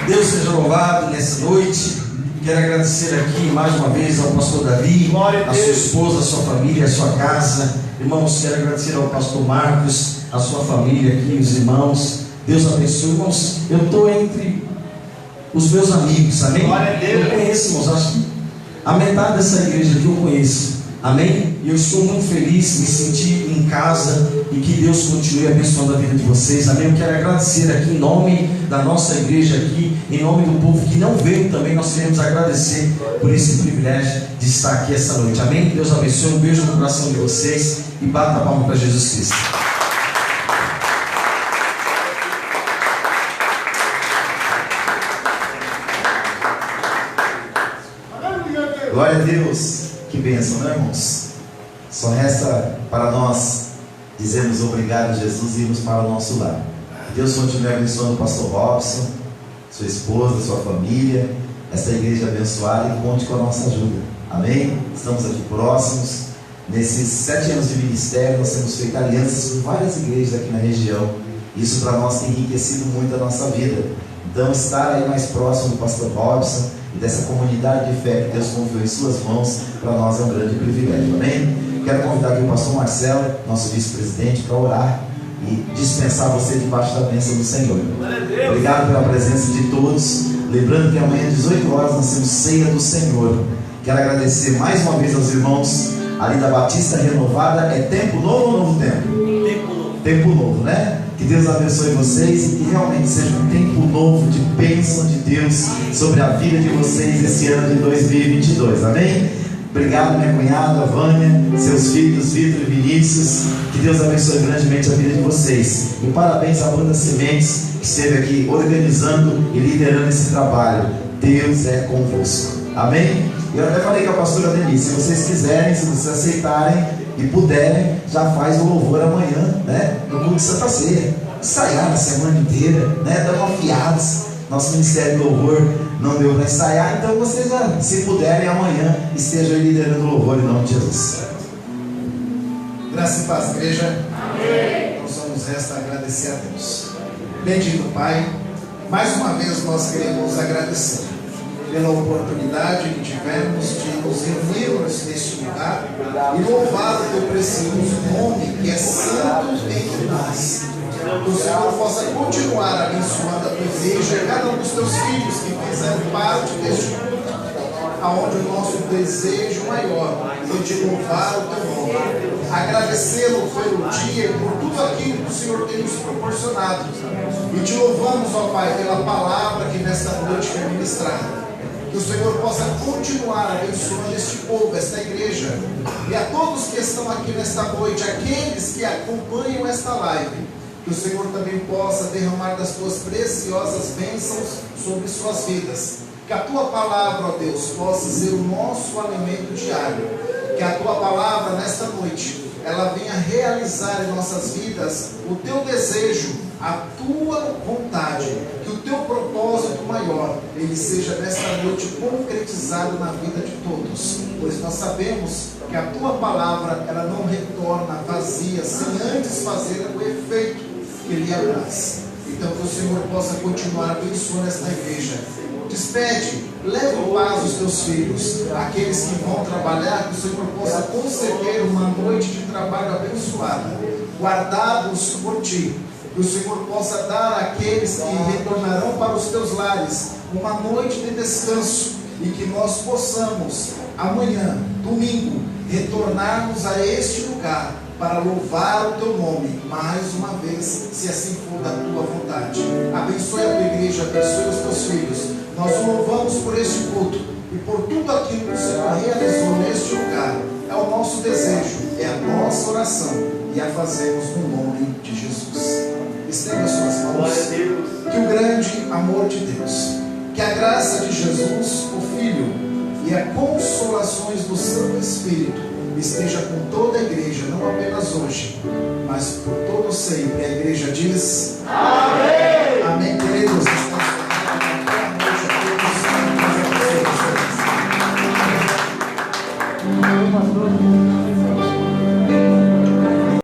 Deus seja louvado nessa noite. Quero agradecer aqui mais uma vez ao pastor Davi, a sua esposa, a sua família, a sua casa. Irmãos, quero agradecer ao pastor Marcos, a sua família aqui, os irmãos. Deus abençoe. Irmãos, eu estou entre os meus amigos, amém? Eu conheço, irmãos, acho que a metade dessa igreja aqui eu conheço, amém? E eu estou muito feliz, me senti em casa e que Deus continue abençoando a vida de vocês, amém? Eu quero agradecer aqui em nome da nossa igreja aqui, em nome do povo que não veio também, nós queremos agradecer por esse privilégio de estar aqui essa noite, amém? Deus abençoe, um beijo no coração de vocês e bata a palma para Jesus Cristo. Glória a Deus, que bênção, né, irmãos? Só resta para nós dizermos obrigado, Jesus, e irmos para o nosso lar. Deus continue abençoando o pastor Robson, sua esposa, sua família, esta igreja abençoada, e conte com a nossa ajuda, amém? Estamos aqui próximos. Nesses 7 anos de ministério, nós temos feito alianças com várias igrejas aqui na região, Isso para nós tem enriquecido muito a nossa vida. Então, estar aí mais próximo do pastor Robson e dessa comunidade de fé que Deus confiou em suas mãos, para nós é um grande privilégio, amém? Quero convidar aqui o pastor Marcelo, nosso vice-presidente, para orar e dispensar você debaixo da bênção do Senhor. Obrigado pela presença de todos. Lembrando que amanhã às 18 horas nós temos ceia do Senhor. Quero agradecer mais uma vez aos irmãos ali da Batista Renovada. É tempo novo ou novo tempo? Tempo novo. Tempo novo, né? Que Deus abençoe vocês e que realmente seja um tempo novo de bênção de Deus sobre a vida de vocês esse ano de 2022, amém? Obrigado, minha cunhada, Vânia, seus filhos, Vitor e Vinícius. Que Deus abençoe grandemente a vida de vocês. E parabéns à Banda Sementes, que esteve aqui organizando e liderando esse trabalho. Deus é convosco, amém? Eu até falei com a pastora Denise, se vocês quiserem, se vocês aceitarem e puderem, já faz o louvor amanhã, né? No culto de Santa Ceia. Ensaiar na semana inteira, né? Dar uma afiados. Nosso ministério de louvor não deu para ensaiar, então vocês já, se puderem, amanhã estejam liderando o louvor em nome de Jesus. Graça e paz, igreja. Amém. Então só nos resta agradecer a Deus. Bendito Pai, mais uma vez nós queremos agradecer pela oportunidade que tivemos de nos reunirmos neste lugar e louvar o teu precioso nome, que é santo entre nós. Que o Senhor possa continuar abençoando a tua igreja e cada um dos teus filhos que fizeram parte deste culto, aonde o nosso desejo maior foi de louvar o teu nome, agradecê-lo pelo dia e por tudo aquilo que o Senhor tem nos proporcionado. E te louvamos, ó Pai, pela palavra que nesta noite foi ministrada. Que o Senhor possa continuar abençoando este povo, esta igreja, e a todos que estão aqui nesta noite, aqueles que acompanham esta live. Que o Senhor também possa derramar das tuas preciosas bênçãos sobre suas vidas. Que a tua palavra, ó Deus, possa ser o nosso alimento diário. Que a tua palavra nesta noite, ela venha realizar em nossas vidas o teu desejo, a tua vontade. Que o teu propósito maior, ele seja nesta noite concretizado na vida de todos. Pois nós sabemos que a tua palavra, ela não retorna vazia, sem antes fazer o efeito que lhe apraz. Então que o Senhor possa continuar abençoando esta igreja. Despede, leva em paz os teus filhos, aqueles que vão trabalhar, que o Senhor possa conceder uma noite de trabalho abençoada, guardados por ti. Que o Senhor possa dar àqueles que retornarão para os teus lares uma noite de descanso, e que nós possamos amanhã, domingo, retornarmos a este lugar para louvar o teu nome mais uma vez, se assim for da tua vontade. Abençoe a tua igreja, abençoe os teus filhos. Nós o louvamos por este culto e por tudo aquilo que o Senhor realizou neste lugar. É o nosso desejo, é a nossa oração, e a fazemos no nome de Jesus. Estenda as suas mãos. Que o grande amor de Deus, que a graça de Jesus, o Filho, e as consolações do Santo Espírito esteja com toda a igreja, não apenas hoje, mas por todo sempre. A igreja diz: amém. Amém, queridos. Boa noite a todos.